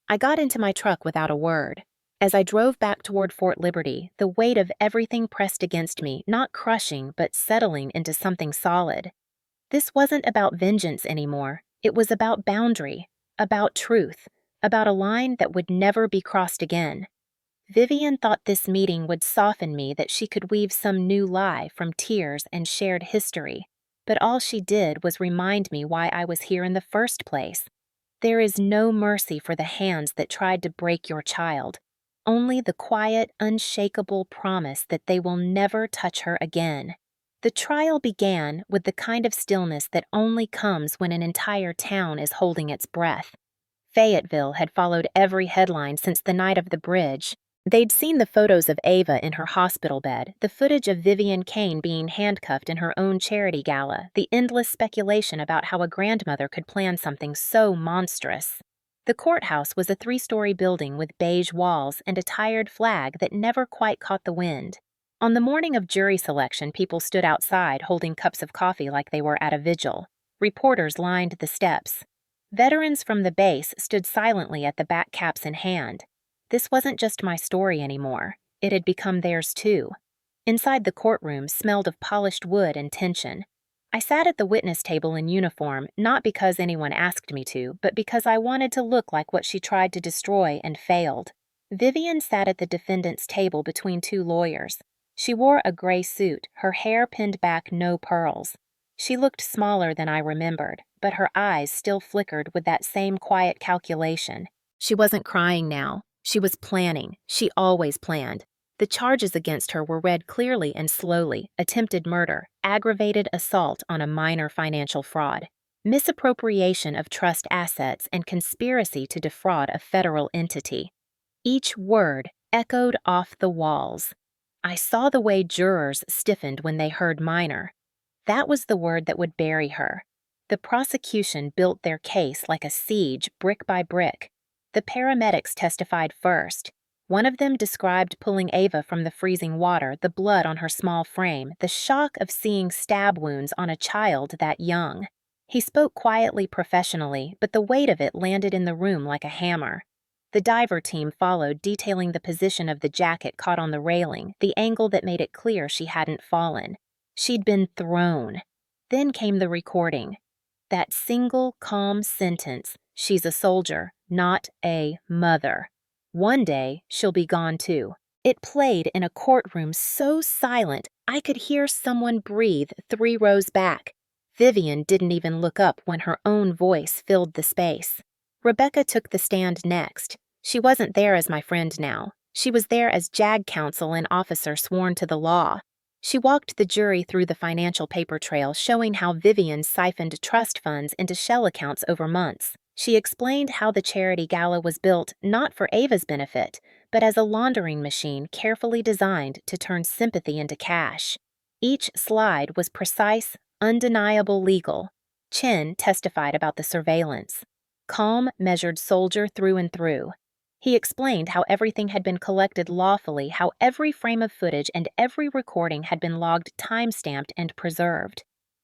I got into my truck without a word. As I drove back toward Fort Liberty, the weight of everything pressed against me, not crushing, but settling into something solid. This wasn't about vengeance anymore. It was about boundary, about truth, about a line that would never be crossed again. Vivian thought this meeting would soften me, that she could weave some new lie from tears and shared history. But all she did was remind me why I was here in the first place. There is no mercy for the hands that tried to break your child. Only the quiet, unshakable promise that they will never touch her again. The trial began with the kind of stillness that only comes when an entire town is holding its breath. Fayetteville had followed every headline since the night of the bridge. They'd seen the photos of Ava in her hospital bed, the footage of Vivian Kane being handcuffed in her own charity gala, the endless speculation about how a grandmother could plan something so monstrous. The courthouse was a 3-story building with beige walls and a tired flag that never quite caught the wind. On the morning of jury selection, people stood outside holding cups of coffee like they were at a vigil. Reporters lined the steps. Veterans from the base stood silently at the back, caps in hand. This wasn't just my story anymore. It had become theirs too. Inside the courtroom smelled of polished wood and tension. I sat at the witness table in uniform, not because anyone asked me to, but because I wanted to look like what she tried to destroy and failed. Vivian sat at the defendant's table between 2 lawyers. She wore a gray suit, her hair pinned back, no pearls. She looked smaller than I remembered, but her eyes still flickered with that same quiet calculation. She wasn't crying now. She was planning. She always planned. The charges against her were read clearly and slowly: attempted murder, aggravated assault on a minor financial fraud, misappropriation of trust assets, and conspiracy to defraud a federal entity. Each word echoed off the walls. I saw the way jurors stiffened when they heard minor. That was the word that would bury her. The prosecution built their case like a siege, brick by brick. The paramedics testified first. One of them described pulling Ava from the freezing water, the blood on her small frame, the shock of seeing stab wounds on a child that young. He spoke quietly, professionally, but the weight of it landed in the room like a hammer. The diver team followed, detailing the position of the jacket caught on the railing, the angle that made it clear she hadn't fallen. She'd been thrown. Then came the recording. That single, calm sentence: "She's a soldier, not a mother. One day, she'll be gone too." It played in a courtroom so silent I could hear someone breathe 3 rows back. Vivian didn't even look up when her own voice filled the space. Rebecca took the stand next. She wasn't there as my friend now. She was there as JAG counsel and officer sworn to the law. She walked the jury through the financial paper trail showing how Vivian siphoned trust funds into shell accounts over months. She explained how the charity gala was built not for Ava's benefit, but as a laundering machine carefully designed to turn sympathy into cash. Each slide was precise, undeniable legal. Chin testified about the surveillance. Calm measured soldier through and through. He explained how everything had been collected lawfully, how every frame of footage and every recording had been logged, time-stamped, and preserved.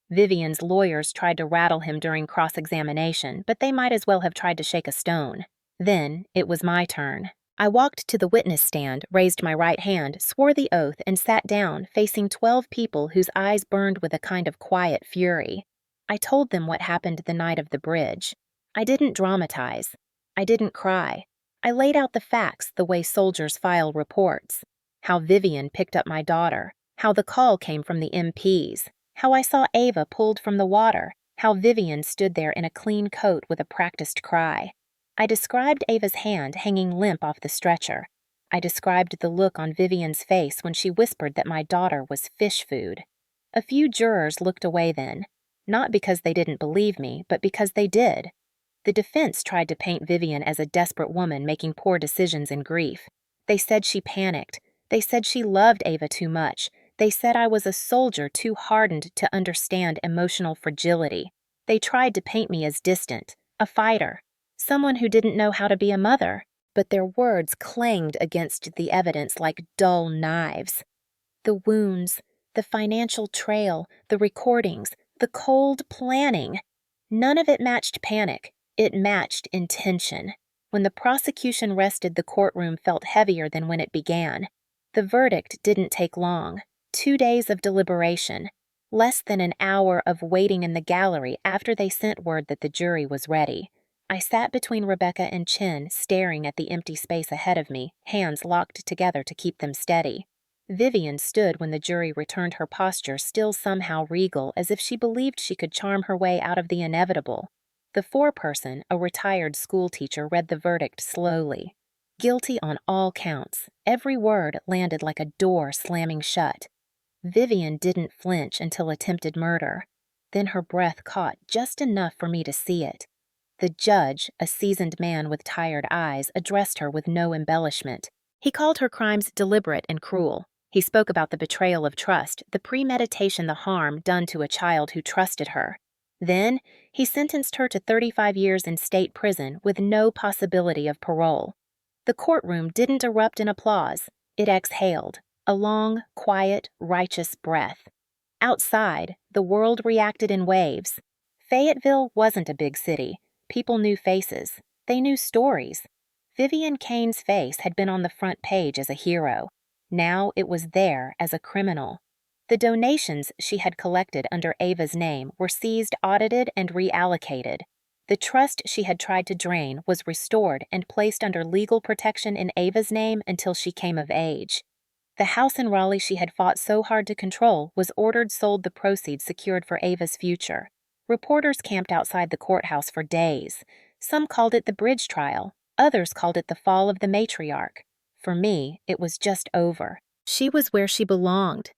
Vivian's lawyers tried to rattle him during cross-examination, but they might as well have tried to shake a stone. Then it was my turn. I walked to the witness stand, raised my right hand, swore the oath, and sat down, facing 12 people whose eyes burned with a kind of quiet fury. I told them what happened the night of the bridge. I didn't dramatize. I didn't cry. I laid out the facts the way soldiers file reports. How Vivian picked up my daughter. How the call came from the MPs. How I saw Ava pulled from the water. How Vivian stood there in a clean coat with a practiced cry. I described Ava's hand hanging limp off the stretcher. I described the look on Vivian's face when she whispered that my daughter was fish food. A few jurors looked away then, not because they didn't believe me, but because they did. The defense tried to paint Vivian as a desperate woman making poor decisions in grief. They said she panicked. They said she loved Ava too much. They said I was a soldier too hardened to understand emotional fragility. They tried to paint me as distant, a fighter, someone who didn't know how to be a mother. But their words clanged against the evidence like dull knives. The wounds, the financial trail, the recordings, the cold planning. None of it matched panic. It matched intention. When the prosecution rested, the courtroom felt heavier than when it began. The verdict didn't take long. 2 days of deliberation. Less than an hour of waiting in the gallery after they sent word that the jury was ready. I sat between Rebecca and Chin, staring at the empty space ahead of me, hands locked together to keep them steady. Vivian stood when the jury returned, her posture still somehow regal, as if she believed she could charm her way out of the inevitable. The foreperson, a retired schoolteacher, read the verdict slowly. Guilty on all counts. Every word landed like a door slamming shut. Vivian didn't flinch until attempted murder. Then her breath caught just enough for me to see it. The judge, a seasoned man with tired eyes, addressed her with no embellishment. He called her crimes deliberate and cruel. He spoke about the betrayal of trust, the premeditation, the harm done to a child who trusted her. Then, he sentenced her to 35 years in state prison with no possibility of parole. The courtroom didn't erupt in applause. It exhaled, a long, quiet, righteous breath. Outside, the world reacted in waves. Fayetteville wasn't a big city. People knew faces. They knew stories. Vivian Kane's face had been on the front page as a hero. Now it was there as a criminal. The donations she had collected under Ava's name were seized, audited, and reallocated. The trust she had tried to drain was restored and placed under legal protection in Ava's name until she came of age. The house in Raleigh she had fought so hard to control was ordered sold, the proceeds secured for Ava's future. Reporters camped outside the courthouse for days. Some called it the bridge trial. Others called it the fall of the matriarch. For me, it was just over. She was where she belonged.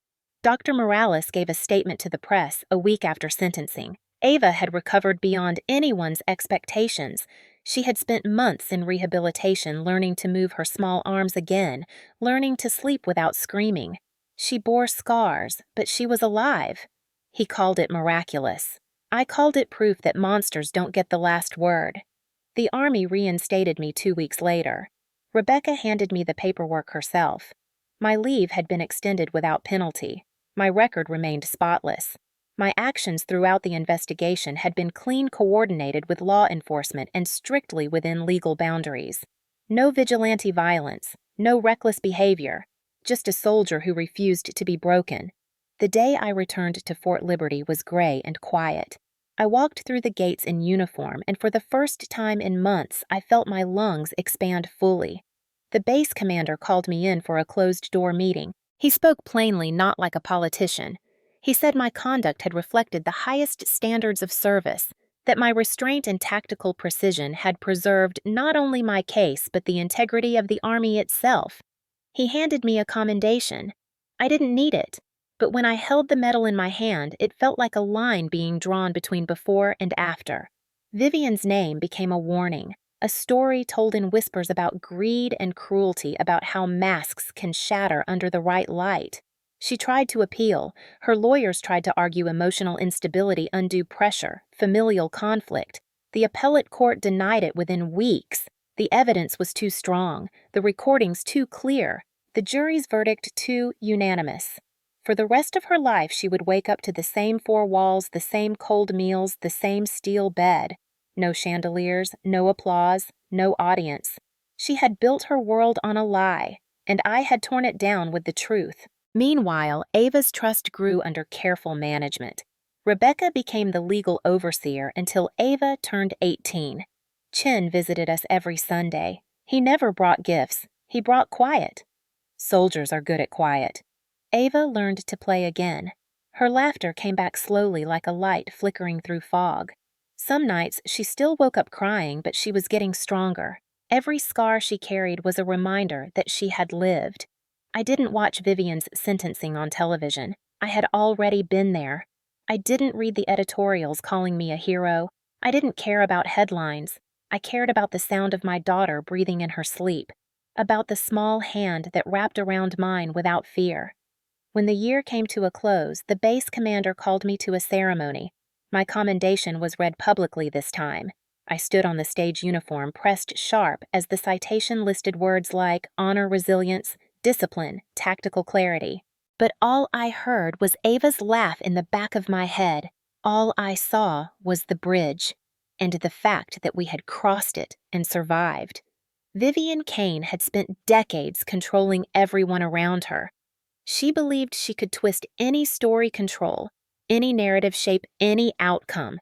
Dr. Morales gave a statement to the press a week after sentencing. Ava had recovered beyond anyone's expectations. She had spent months in rehabilitation, learning to move her small arms again, learning to sleep without screaming. She bore scars, but she was alive. He called it miraculous. I called it proof that monsters don't get the last word. The Army reinstated me 2 weeks later. Rebecca handed me the paperwork herself. My leave had been extended without penalty. My record remained spotless. My actions throughout the investigation had been clean coordinated with law enforcement and strictly within legal boundaries. No vigilante violence, no reckless behavior, just a soldier who refused to be broken. The day I returned to Fort Liberty was gray and quiet. I walked through the gates in uniform, and for the first time in months, I felt my lungs expand fully. The base commander called me in for a closed-door meeting. He spoke plainly, not like a politician. He said my conduct had reflected the highest standards of service, that my restraint and tactical precision had preserved not only my case but the integrity of the Army itself. He handed me a commendation. I didn't need it, but when I held the medal in my hand, it felt like a line being drawn between before and after. Vivian's name became a warning, a story told in whispers about greed and cruelty, about how masks can shatter under the right light. She tried to appeal. Her lawyers tried to argue emotional instability, undue pressure, familial conflict. The appellate court denied it within weeks. The evidence was too strong, the recordings too clear, the jury's verdict too unanimous. For the rest of her life, she would wake up to the same four walls, the same cold meals, the same steel bed. No chandeliers, no applause, no audience. She had built her world on a lie, and I had torn it down with the truth. Meanwhile, Ava's trust grew under careful management. Rebecca became the legal overseer until Ava turned 18. Chin visited us every Sunday. He never brought gifts. He brought quiet. Soldiers are good at quiet. Ava learned to play again. Her laughter came back slowly like a light flickering through fog. Some nights she still woke up crying, but she was getting stronger. Every scar she carried was a reminder that she had lived. I didn't watch Vivian's sentencing on television. I had already been there. I didn't read the editorials calling me a hero. I didn't care about headlines. I cared about the sound of my daughter breathing in her sleep, about the small hand that wrapped around mine without fear. When the year came to a close, the base commander called me to a ceremony. My commendation was read publicly this time. I stood on the stage uniform, pressed sharp as the citation listed words like honor, resilience, discipline, tactical clarity. But all I heard was Ava's laugh in the back of my head. All I saw was the bridge, and the fact that we had crossed it and survived. Vivian Kane had spent decades controlling everyone around her. She believed she could twist any story control, any narrative shape, any outcome.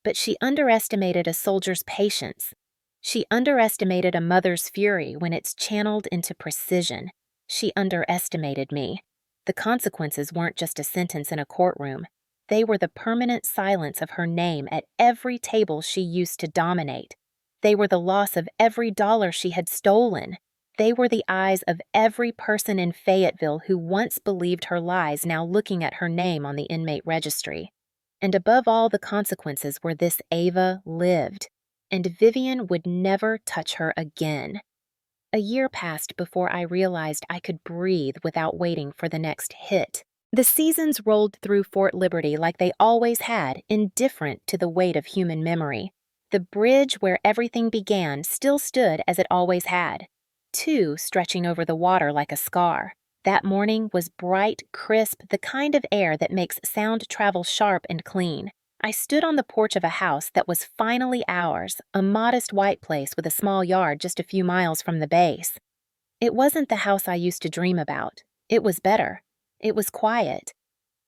But she underestimated a soldier's patience. She underestimated a mother's fury when it's channeled into precision. She underestimated me. The consequences weren't just a sentence in a courtroom. They were the permanent silence of her name at every table she used to dominate. They were the loss of every dollar she had stolen. They were the eyes of every person in Fayetteville who once believed her lies, now looking at her name on the inmate registry. And above all the consequences were this: Ava lived, and Vivian would never touch her again. A year passed before I realized I could breathe without waiting for the next hit. The seasons rolled through Fort Liberty like they always had, indifferent to the weight of human memory. The bridge where everything began still stood as it always had, two stretching over the water like a scar. That morning was bright, crisp, the kind of air that makes sound travel sharp and clean. I stood on the porch of a house that was finally ours, a modest white place with a small yard just a few miles from the base. It wasn't the house I used to dream about. It was better. It was quiet.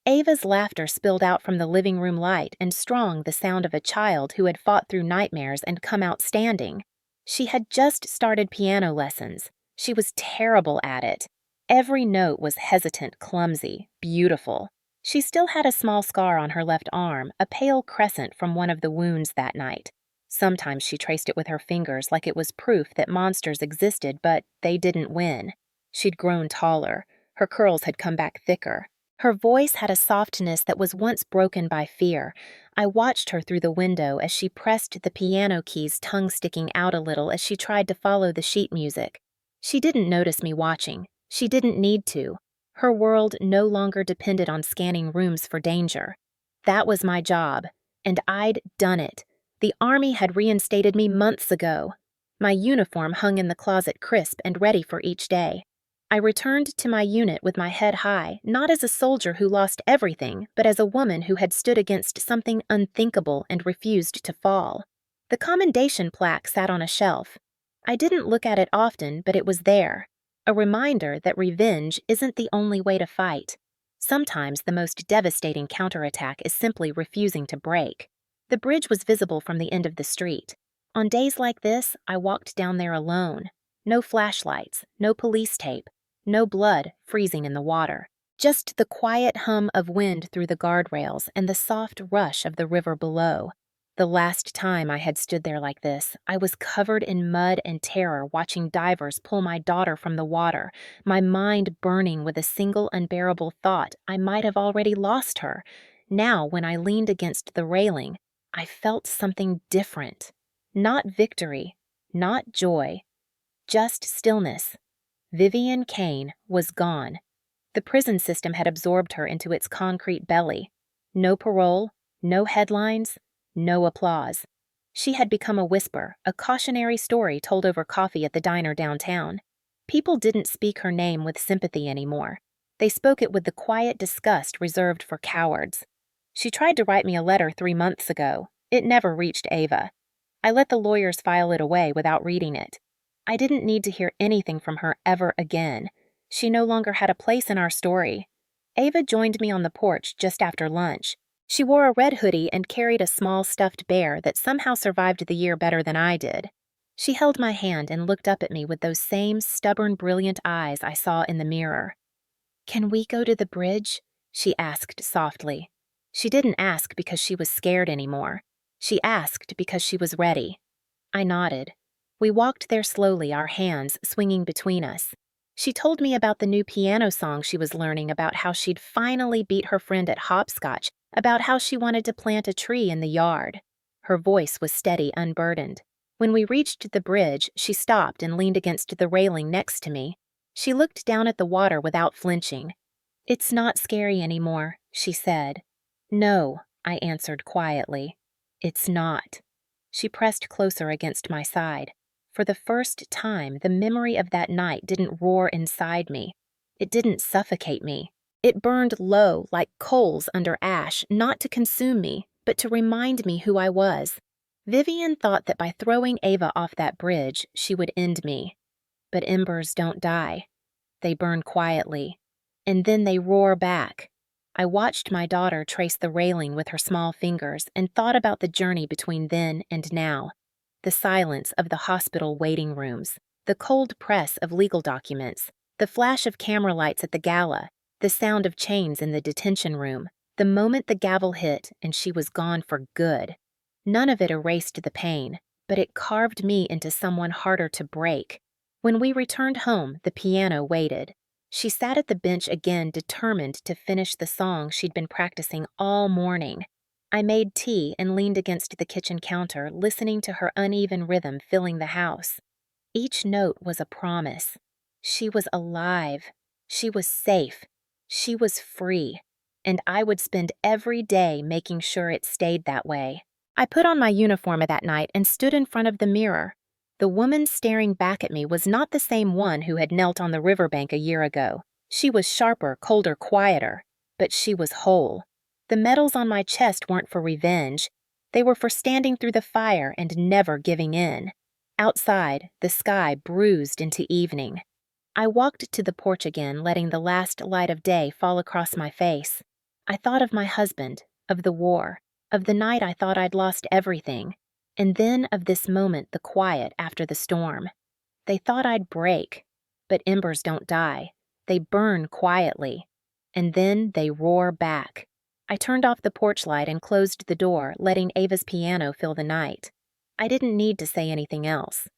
Ava's laughter spilled out from the living room light, and strong the sound of a child who had fought through nightmares and come out standing. She had just started piano lessons. She was terrible at it. Every note was hesitant, clumsy, beautiful. She still had a small scar on her left arm, a pale crescent from one of the wounds that night. Sometimes she traced it with her fingers like it was proof that monsters existed, but they didn't win. She'd grown taller. Her curls had come back thicker. Her voice had a softness that was once broken by fear. I watched her through the window as she pressed the piano keys, tongue sticking out a little as she tried to follow the sheet music. She didn't notice me watching. She didn't need to. Her world no longer depended on scanning rooms for danger. That was my job, and I'd done it. The Army had reinstated me months ago. My uniform hung in the closet crisp and ready for each day. I returned to my unit with my head high, not as a soldier who lost everything, but as a woman who had stood against something unthinkable and refused to fall. The commendation plaque sat on a shelf. I didn't look at it often, but it was there. A reminder that revenge isn't the only way to fight. Sometimes the most devastating counterattack is simply refusing to break. The bridge was visible from the end of the street. On days like this, I walked down there alone. No flashlights, no police tape, no blood freezing in the water. Just the quiet hum of wind through the guardrails and the soft rush of the river below. The last time I had stood there like this, I was covered in mud and terror watching divers pull my daughter from the water, my mind burning with a single unbearable thought I might have already lost her. Now, when I leaned against the railing, I felt something different. Not victory, not joy, just stillness. Vivian Kane was gone. The prison system had absorbed her into its concrete belly. No parole, no headlines, no applause. She had become a whisper, a cautionary story told over coffee at the diner downtown. People didn't speak her name with sympathy anymore. They spoke it with the quiet disgust reserved for cowards. She tried to write me a letter 3 months ago. It never reached Ava. I let the lawyers file it away without reading it. I didn't need to hear anything from her ever again. She no longer had a place in our story. Ava joined me on the porch just after lunch. She wore a red hoodie and carried a small stuffed bear that somehow survived the year better than I did. She held my hand and looked up at me with those same stubborn, brilliant eyes I saw in the mirror. "Can we go to the bridge?" she asked softly. She didn't ask because she was scared anymore. She asked because she was ready. I nodded. We walked there slowly, our hands swinging between us. She told me about the new piano song she was learning, about how she'd finally beat her friend at hopscotch, about how she wanted to plant a tree in the yard. Her voice was steady, unburdened. When we reached the bridge, she stopped and leaned against the railing next to me. She looked down at the water without flinching. "It's not scary anymore," she said. "No," I answered quietly. "It's not." She pressed closer against my side. For the first time, the memory of that night didn't roar inside me. It didn't suffocate me. It burned low, like coals under ash, not to consume me, but to remind me who I was. Vivian thought that by throwing Ava off that bridge, she would end me. But embers don't die. They burn quietly. And then they roar back. I watched my daughter trace the railing with her small fingers and thought about the journey between then and now. The silence of the hospital waiting rooms, the cold press of legal documents, the flash of camera lights at the gala, the sound of chains in the detention room, the moment the gavel hit and she was gone for good. None of it erased the pain, but it carved me into someone harder to break. When we returned home, the piano waited. She sat at the bench again, determined to finish the song she'd been practicing all morning. I made tea and leaned against the kitchen counter, listening to her uneven rhythm filling the house. Each note was a promise. She was alive. She was safe. She was free. And I would spend every day making sure it stayed that way. I put on my uniform that night and stood in front of the mirror. The woman staring back at me was not the same one who had knelt on the riverbank a year ago. She was sharper, colder, quieter. But she was whole. The medals on my chest weren't for revenge. They were for standing through the fire and never giving in. Outside, the sky bruised into evening. I walked to the porch again, letting the last light of day fall across my face. I thought of my husband, of the war, of the night I thought I'd lost everything, and then of this moment, the quiet after the storm. They thought I'd break, but embers don't die. They burn quietly, and then they roar back. I turned off the porch light and closed the door, letting Ava's piano fill the night. I didn't need to say anything else.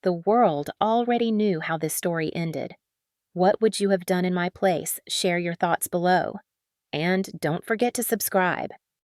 The world already knew how this story ended. What would you have done in my place? Share your thoughts below. And don't forget to subscribe.